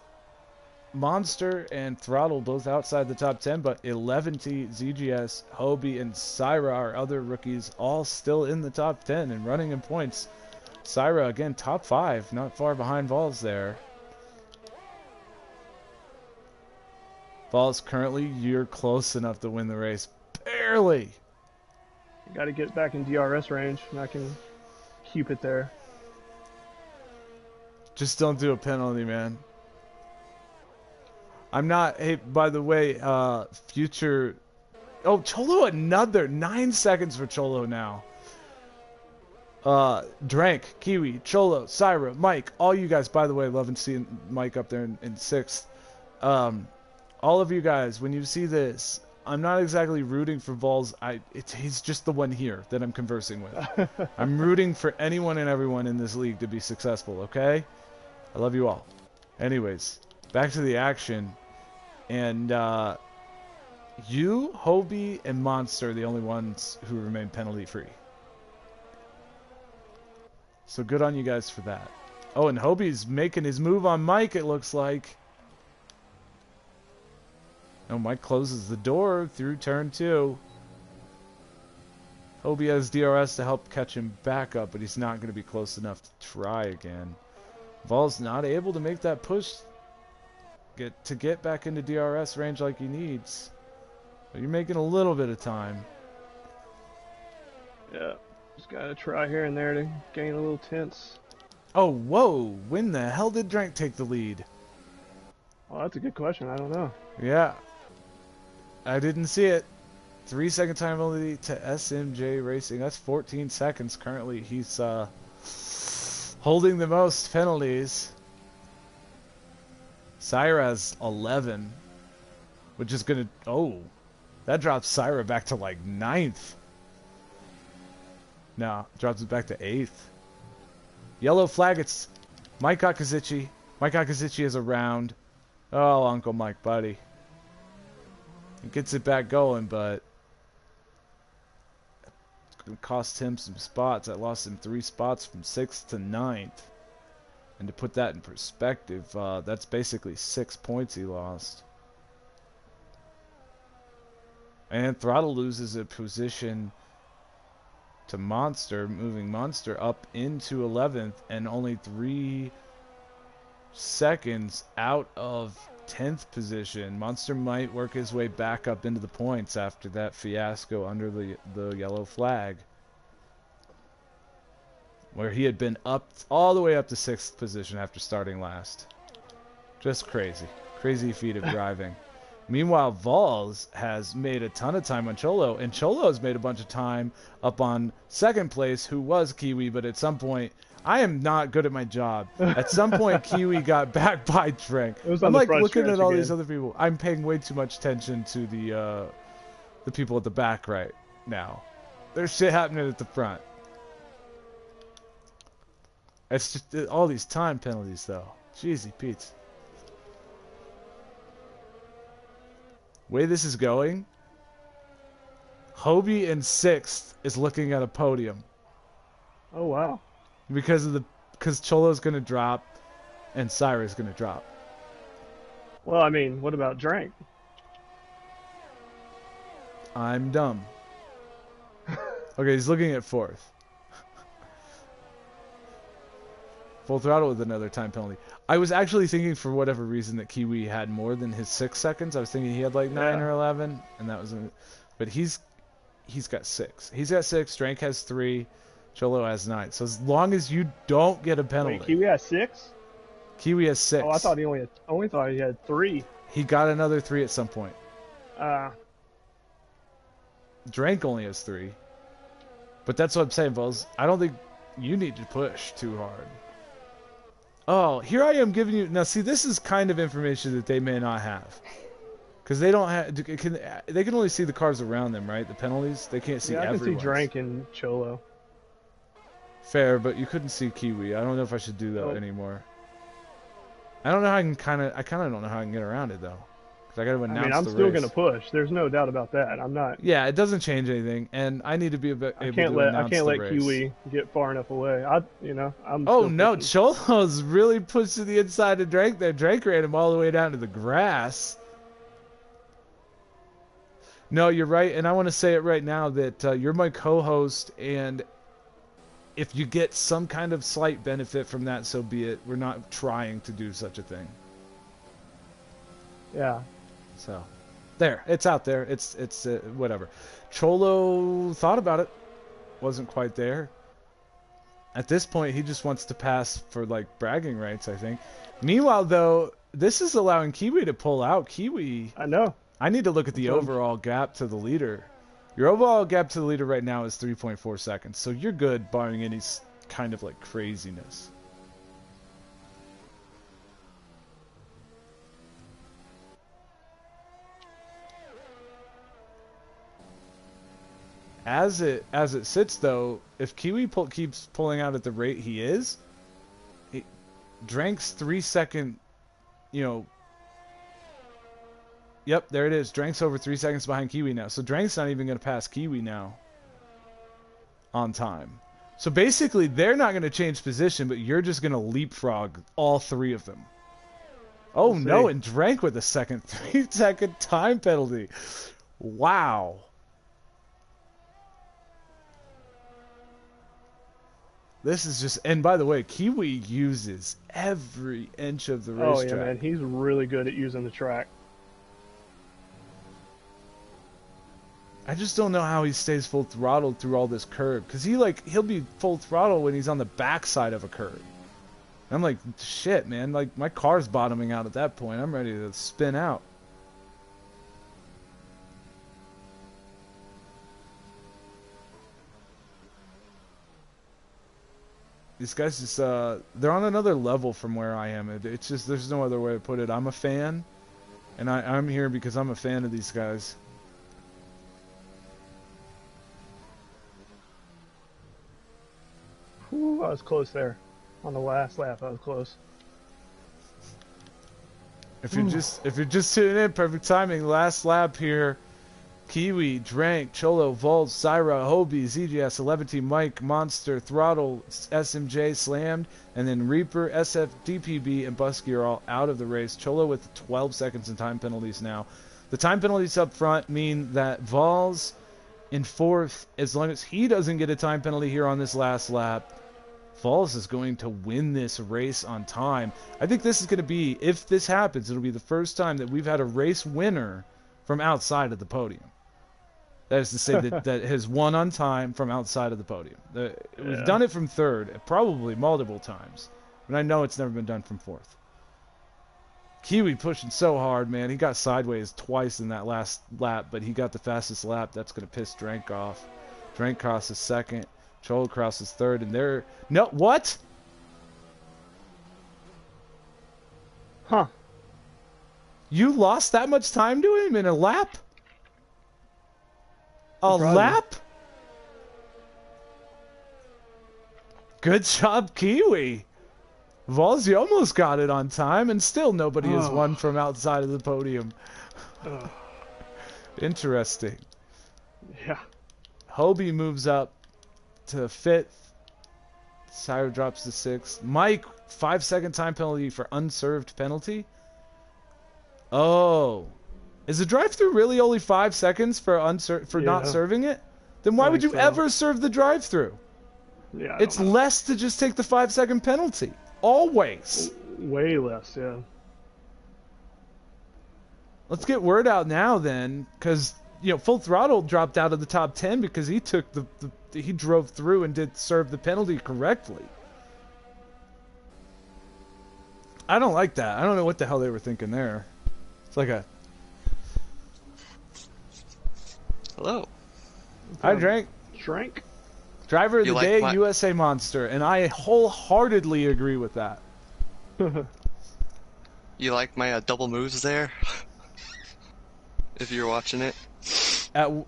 Monster and Throttle both outside the top 10, but Elleventy, ZGS, Hobie, and Syra, our other rookies, all still in the top 10 and running in points. Syra, again, top 5, not far behind Vols there. Vols, currently, you're close enough to win the race. Barely! You got to get back in DRS range, and I can keep it there. Just don't do a penalty, man. I'm not. Hey, by the way, future Oh, Cholo, another 9 seconds for Cholo now. Drank, Kiwi, Cholo, Syra, Mike, all you guys, by the way, loving seeing Mike up there in 6th. All of you guys, when you see this, I'm not exactly rooting for Vols. He's just the one here that I'm conversing with. I'm rooting for anyone and everyone in this league to be successful, okay? I love you all. Anyways, back to the action. And you, Hobie, and Monster are the only ones who remain penalty-free. So good on you guys for that. Oh, and Hobie's making his move on Mike, it looks like. Oh, Mike closes the door through turn 2. Hobie has DRS to help catch him back up, but he's not going to be close enough to try again. Vol's not able to make that push to get back into DRS range like he needs. But you're making a little bit of time. Yeah, just got to try here and there to gain a little tense. Oh, whoa! When the hell did Drank take the lead? Oh, that's a good question. I don't know. Yeah. I didn't see it. 3-second time only to SMJ Racing. That's 14 seconds currently. He's holding the most penalties. Syra has 11. Which is going to... Oh. That drops Syra back to like 9th. No. Drops it back to 8th. Yellow flag. It's Mike Akazuchi. Mike Akazuchi is around. Oh, Uncle Mike, buddy. He gets it back going, but it's going to cost him some spots. I lost him 3 spots from 6th to 9th. And to put that in perspective, that's basically 6 points he lost. And Throttle loses a position to Monster, moving Monster up into 11th and only 3 seconds out of 10th position. Monster might work his way back up into the points after that fiasco under the yellow flag, where he had been up all the way up to 6th position after starting last. Just crazy. Crazy feat of driving. Meanwhile, Vols has made a ton of time on Cholo, and Cholo has made a bunch of time up on 2nd place, who was Kiwi, but at some point, I am not good at my job. At some point, Kiwi got back by Drank. I'm like looking at all these other people. I'm paying way too much attention to the people at the back right now. There's shit happening at the front. It's just all these time penalties, though. Jeezy Pete. Way this is going, Hobie in 6th is looking at a podium. Oh wow! Because Cholo's gonna drop, and Syra's gonna drop. Well, I mean, what about Drank? I'm dumb. Okay, he's looking at 4th. Full throttle with another time penalty. I was actually thinking, for whatever reason, that Kiwi had more than his 6 seconds. I was thinking he had like 9 or 11, and that was, but he's got 6. He's got 6. Drank has 3. Cholo has 9. So as long as you don't get a penalty. Wait, Kiwi has 6. Kiwi has 6. Oh, I thought he only thought he had 3. He got another 3 at some point. Drank only has 3. But that's what I'm saying, Buzz. I don't think you need to push too hard. Oh, here I am giving you... Now, see, this is kind of information that they may not have. Because they don't have... They can only see the cars around them, right? The penalties? They can't see everyone's. I can see Drank and Cholo. Fair, but you couldn't see Kiwi. I don't know if I should do that anymore. I don't know how I kind of don't know how I can get around it, though. Because I got to announce the race. I'm still going to push. There's no doubt about that. I'm not... Yeah, it doesn't change anything, and I need to be able to announce the race. I can't let Kiwi get far enough away. I'm Oh, no, Cholo's really pushed to the inside of Drake there. Drake ran him all the way down to the grass. No, you're right, and I want to say it right now that you're my co-host, and if you get some kind of slight benefit from that, so be it. We're not trying to do such a thing. Yeah. So, there. It's out there. It's whatever. Cholo thought about it. Wasn't quite there. At this point, he just wants to pass for, like, bragging rights, I think. Meanwhile, though, this is allowing Kiwi to pull out. Kiwi... I know. I need to look at the overall gap to the leader. Your overall gap to the leader right now is 3.4 seconds, so you're good barring any kind of like craziness. As it sits though, if Kiwi keeps pulling out at the rate he is, Drank's 3 second, you know. Yep, there it is. Drank's over 3 seconds behind Kiwi now. So Drank's not even going to pass Kiwi now on time. So basically, they're not going to change position, but you're just going to leapfrog all three of them. Oh no, and Drank with a 3 second time penalty. Wow. This is just, and by the way, Kiwi uses every inch of the racetrack. Oh yeah, man, he's really good at using the track. I just don't know how he stays full throttle through all this curve, because he'll be full throttle when he's on the backside of a curve. And I'm like, shit, man, like my car's bottoming out at that point. I'm ready to spin out. These guys just, they're on another level from where I am. It's just, there's no other way to put it. I'm a fan, and I'm here because I'm a fan of these guys. Ooh, I was close there. On the last lap, I was close. If you're just tuning in, perfect timing. Last lap here. Kiwi, Drank, Cholo, Volt, Syra, Hobie, ZGS, Elleventy, Mike, Monster, Throttle, SMJ, Slammed, and then Reaper, SF, DPB, and Busky are all out of the race. Cholo with 12 seconds in time penalties now. The time penalties up front mean that Vols in fourth, as long as he doesn't get a time penalty here on this last lap, Vols is going to win this race on time. I think this is going to be, if this happens, it'll be the first time that we've had a race winner from outside of the podium. That is to say that has won on time from outside of the podium. We've done it from third, probably multiple times, but I know it's never been done from fourth. Kiwi pushing so hard, man. He got sideways twice in that last lap, but he got the fastest lap. That's going to piss Drank off. Drank crosses second. Cholo crosses third, and they're... No, what? Huh. You lost that much time to him in a lap? Lap? Good job, Kiwi. Vols, you almost got it on time, and still nobody has won from outside of the podium. Interesting. Yeah. Hobie moves up to fifth. Syra drops to sixth. Mike, 5 second time penalty for unserved penalty. Oh. Is the drive-through really only 5 seconds for not serving it? Then why would you ever serve the drive-through? Yeah. It's less to just take the 5 second penalty. Always. Way less, yeah. Let's get word out now then, because Full Throttle dropped out of the top 10 because he took he drove through and did serve the penalty correctly. I don't like that. I don't know what the hell they were thinking there. It's like a... Hello. I drank. Drank? Driver of the day, USA Monster, and I wholeheartedly agree with that. You like my double moves there? If you're watching it.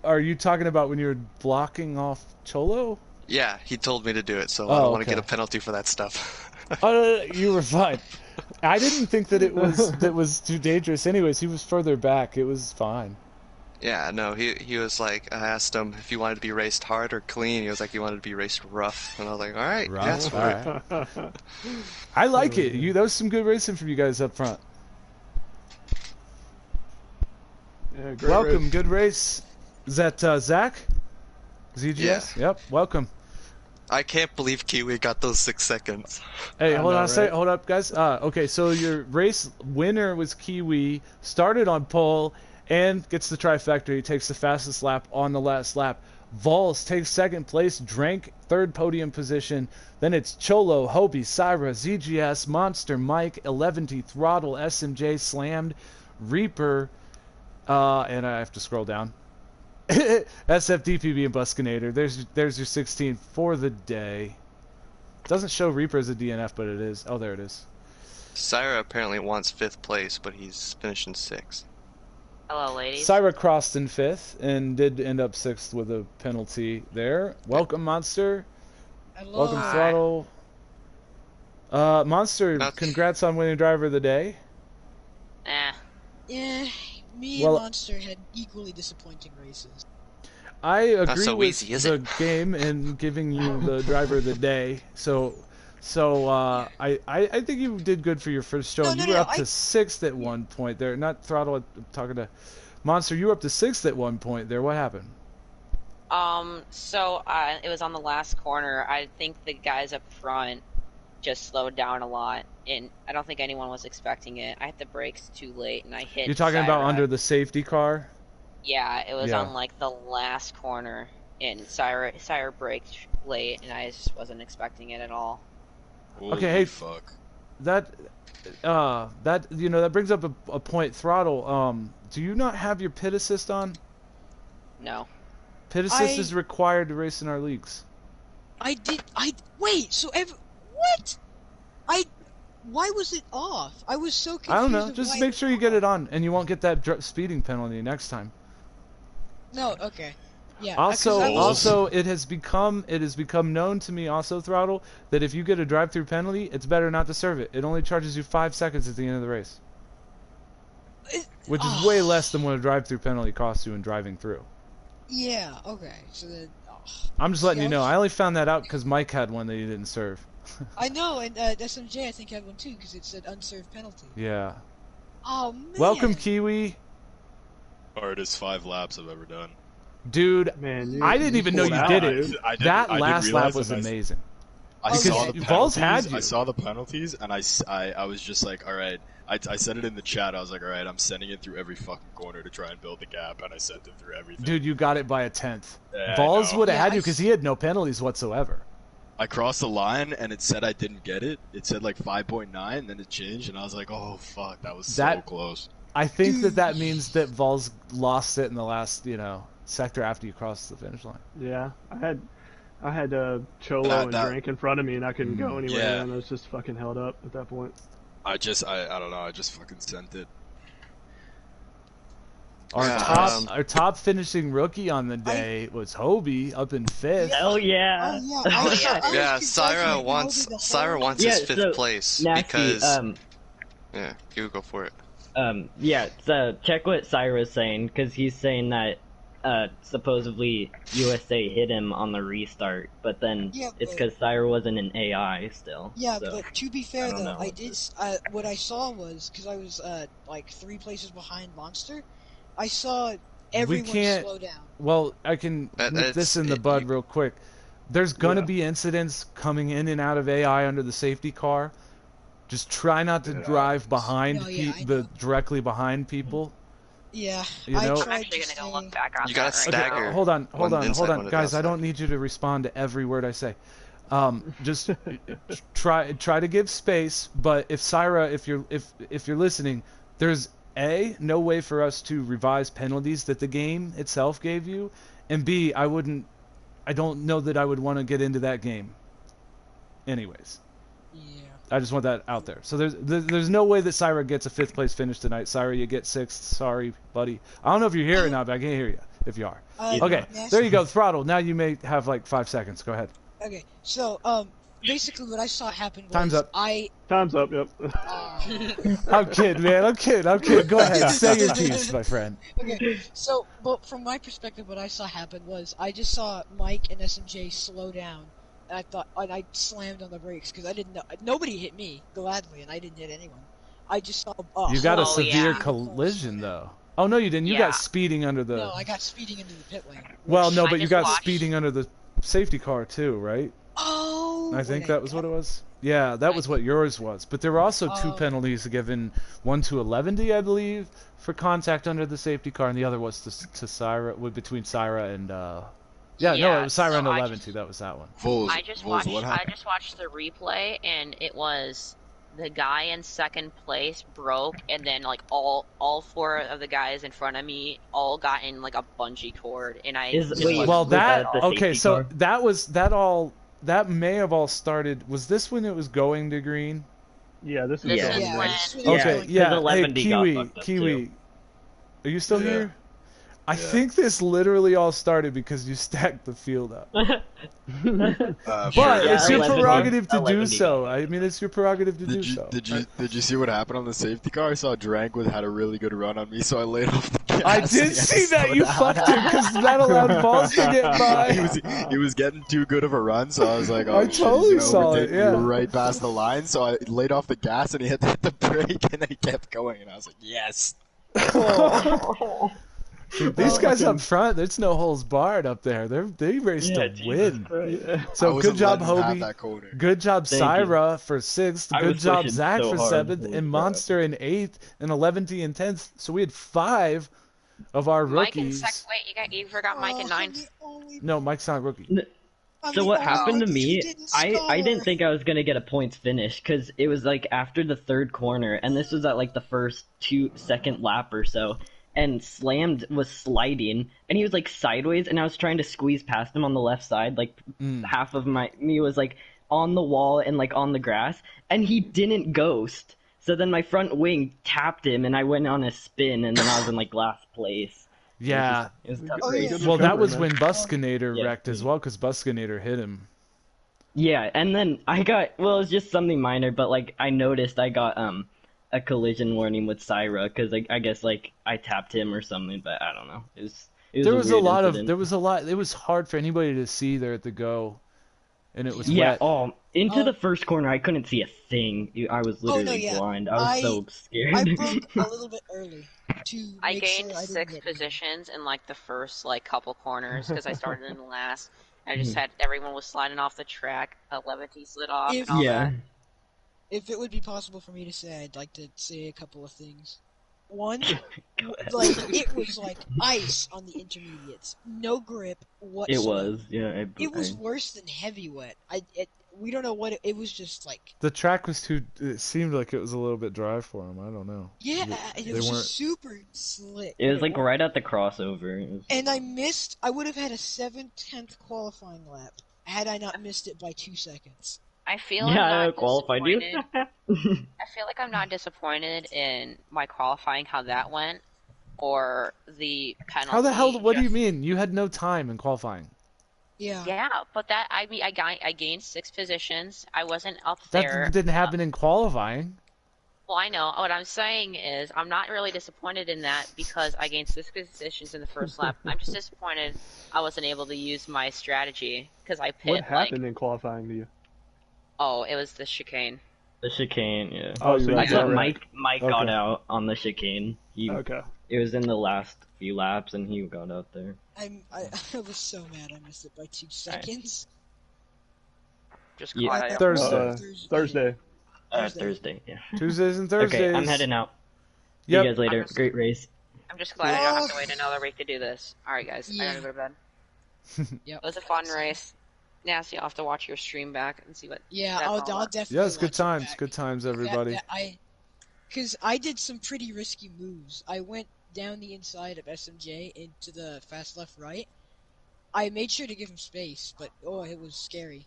Are you talking about when you're blocking off Cholo? Yeah, he told me to do it, so I don't want to get a penalty for that stuff. Oh, you were fine. I didn't think that it was too dangerous. Anyways, he was further back. It was fine. Yeah, no, he was like, I asked him if he wanted to be raced hard or clean. He was like, he wanted to be raced rough. And I was like, all right, rough? Yeah, that's fine. Right. I like it. That was some good racing from you guys up front. Yeah, great welcome, race. Good race. Is that Zach? ZGS? Yeah. Yep, welcome. I can't believe Kiwi got those 6 seconds. Hey, hold up, guys. Okay, so your race winner was Kiwi, started on pole, and gets the trifecta. He takes the fastest lap on the last lap. Vols takes second place, Drank third podium position. Then it's Cholo, Hobie, Syra, ZGS, Monster, Mike, Elleventy, Throttle, SMJ, Slammed, Reaper, And I have to scroll down. SFDPB and Buskynator. There's your 16 for the day. Doesn't show Reaper as a DNF, but it is. Oh, there it is. Syra apparently wants 5th place, but he's finishing 6th. Hello, ladies. Syra crossed in 5th and did end up 6th with a penalty there. Welcome, Monster. Hello. Welcome, Throttle. Monster, congrats on winning Driver of the Day. Yeah, me Well, and Monster had equally disappointing races. I agree so with easy, is the it? game and giving you the Driver of the Day. So I think you did good for your first show. No, You were up to 6th at one point there. Not Throttle, I'm talking to Monster. You were up to 6th at one point there. What happened? So it was on the last corner. I think the guys up front just slowed down a lot, and I don't think anyone was expecting it. I hit the brakes too late, and I hit. You're talking about under the safety car? Yeah, it was on like the last corner, and Syra braked late, and I just wasn't expecting it at all. Okay, hey, fuck. That brings up a point. Throttle. Do you not have your pit assist on? No. Pit assist is required to race in our leagues. Wait. So what? Why was it off? I was so confused. I don't know. Just make sure you get it on, and you won't get that speeding penalty next time. No. Okay. Yeah. Also, it has become known to me, also Throttle, that if you get a drive-through penalty, it's better not to serve it. It only charges you 5 seconds at the end of the race, which is way less than what a drive-through penalty costs you in driving through. Yeah. Okay. So then. I'm just letting you know. I only found that out because Mike had one that he didn't serve. I know, and SMJ I think had one too because it said unserved penalty. Yeah. Oh man. Welcome, Kiwi. Hardest 5 laps I've ever done. Dude, Man, I didn't even know you did it. That last lap was and amazing. I saw the Vols had penalties. you. I saw the penalties, and I was just like, all right. I said it in the chat. I was like, all right, I'm sending it through every fucking corner to try and build the gap, and I sent it through everything. Dude, you got it by a 10th. Yeah, Vols would have Yeah, had you because he had no penalties whatsoever. I crossed the line, and it said I didn't get it. It said like 5.9, then it changed, and I was like, oh fuck, that was so close. I think that means that Vols lost it in the last, sector after you crossed the finish line. Yeah, I had Cholo and Drink in front of me, and I couldn't go anywhere. Yeah. And I was just fucking held up at that point. I don't know. I just fucking sent it. Our top finishing rookie on the day was Hobie up in 5th. Oh yeah. Yeah, Syra wants his 5th place Nasty, because yeah, you go for it. So check what Syra's saying, because he's saying that supposedly USA hit him on the restart, but then it's because Syra wasn't an AI still. Yeah, so, but to be fair though, I did. What I saw was because I was like 3 places behind Monster. I saw everyone slow down. Well, I can nip this in the bud real quick. There's gonna be incidents coming in and out of AI under the safety car. Just try not to drive behind directly behind people. Yeah, I'm actually gonna go look back on You gotta stagger. Okay, hold on, guys. I don't need you to respond to every word I say. Just try to give space. But if Syra, if you're listening, there's no way for us to revise penalties that the game itself gave you, and B, I don't know that I would want to get into that game. Anyways. Yeah. I just want that out there. So there's no way that Syra gets a 5th place finish tonight. Syra, you get 6th. Sorry, buddy. I don't know if you're here or not, but I can't hear you if you are. Okay, there you go. Throttle. Now you may have like 5 seconds. Go ahead. Okay, so basically what I saw happen was Time's up. Time's up. Yep. I'm kidding, man. I'm kidding. Go ahead. Say your piece, my friend. Okay, so but from my perspective, what I saw happen was I just saw Mike and SMJ slow down. And I slammed on the brakes because I didn't know. Nobody hit me gladly, and I didn't hit anyone. I just saw. You got a severe collision, though. Oh no, you didn't. You got speeding under the. No, I got speeding into the pit lane. Well, no, but you got speeding under the safety car too, right? Oh. I think that was what it was. Yeah, that was what yours was. But there were also 2 penalties given, one to Elleventy, I believe, for contact under the safety car, and the other was to Syra, between Syra and. No, it was Syra and Elleventy. That was that one. I just watched the replay, and it was the guy in second place broke, and then like all 4 of the guys in front of me all got in like a bungee cord, and I just wait, Well, was that at the okay. safety So car? that may have all started. Was this when it was going to green? Yeah, this is This going is green. when- Okay, because yeah. Hey, Elleventy got fucked up, Kiwi, too. are you still Yeah. here? I Yeah. think this literally all started because you stacked the field up. But Yeah, it's your 11 prerogative to do 11 so. I mean, it's your prerogative to do Did you so. did you see what happened on the safety car? I saw Drank had a really good run on me, so I laid off the gas. I and did he had to see that. slow You down. fucked him because that allowed balls to get by. he was getting too good of a run, so I was like, oh, I shit, he's totally gonna saw overtake it, me yeah. right past the line. So I laid off the gas, and he had to hit the brake, and then he kept going, and I was like, yes. Dude, these guys up front, there's no holes barred up there. They raced to win. Yeah. I So wasn't good job, letting him have Hobie. that corner. Good job, Thank you. Syra for 6th. I Good was job, pushing Zach so for hard. 7th, Holy and crap. Monster in 8th, and Elleventy in 10th. So we had 5 of our Mike in rookies. wait, you forgot Mike in 9th. No, Mike's not a rookie. So what happened to me, I didn't think I was going to get a points finish, because it was like after the 3rd corner, and this was at like the first 2-second lap or so, and Slammed was sliding, and he was like sideways, and I was trying to squeeze past him on the left side, like half of me was like on the wall and like on the grass, and he didn't ghost. So then my front wing tapped him, and I went on a spin, and then I was in like last place. Yeah. It was a tough Oh, race. yeah. Well, that was man. when Buskynator Yeah. wrecked as well, because Buskynator hit him. Yeah, and then I got, well, it was just something minor, but like I noticed I got a collision warning with Syra, because like I guess like I tapped him or something, but I don't know. It was There was a weird lot incident. it was hard for anybody to see there at the go, and it was Yeah, wet. into the first corner I couldn't see a thing. I was literally blind. I was so scared. I broke a little bit early to I make gained sure I didn't 6 get positions in like the first like couple corners because I started in the last. I just had everyone was sliding off the track. Elleventy slid off and all that. If it would be possible for me to say, I'd like to say a couple of things. One, like it was like ice on the intermediates, no grip whatsoever. It was, yeah. It was worse than heavy wet. We don't know what it was. Just like The track was too. It seemed like it was a little bit dry for him. I don't know. yeah, it They was weren't- just super slick. It was like right at the crossover. It was... And I missed. I would have had a 7/10 qualifying lap had I not missed it by 2 seconds. I feel I'm Yeah, I not qualified you. disappointed. I feel like I'm not disappointed in my qualifying, how that went, or the penalty. How the hell? What do you just- mean? You had no time in qualifying. Yeah. Yeah, but that I mean I gained 6 positions. I wasn't up That there. didn't happen in qualifying. Well, I know. What I'm saying is I'm not really disappointed in that because I gained 6 positions in the first lap. I'm just disappointed I wasn't able to use my strategy because I pit What happened in qualifying to you? Oh, it was the chicane. The chicane, yeah. Oh, you I wrecked thought it. Mike got Okay. out on the chicane. Okay. It was in the last few laps, and he got out there. I was so mad I missed it by 2 seconds. Just Yeah. caught it. Thursday. Thursday. Thursday, yeah. Tuesdays and Thursdays. Okay, I'm heading out. See Yep. you guys later. Great race. I'm just glad I don't have to wait another week to do this. Alright, guys. I gotta Yeah. go to bed. Yep. It was a fun race. Nasty, I'll have to watch your stream back and see what. Yeah, that's I'll all about. definitely. Yes, good watch it times. back. Good times, everybody. Because I did some pretty risky moves. I went down the inside of SMJ into the fast left right. I made sure to give him space, but oh, it was scary.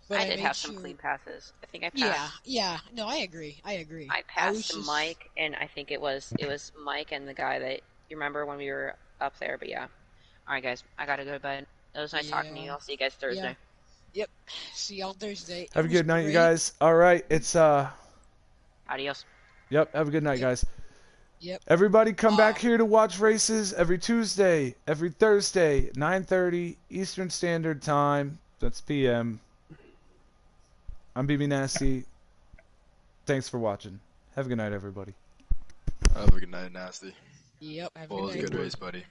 But I did made have some sure- clean passes. I think I passed. Yeah. No, I agree. I was passed just- Mike, and I think it was Mike and the guy that you remember when we were up there. But yeah, all right, guys, I gotta go to bed. It was nice talking to you. Yeah. I'll see you guys Thursday. Yep. See y'all Thursday. Have a It good was night, you great. guys. All right, it's Adios. Yep. Have a good night, guys. Yep. Everybody, come back here to watch races every Tuesday, every Thursday, 9:30 Eastern Standard Time. That's PM. I'm BB Nasty. Thanks for watching. Have a good night, everybody. Have a good night, Nasty. Yep. Have a Well, it good was a night. good race, buddy.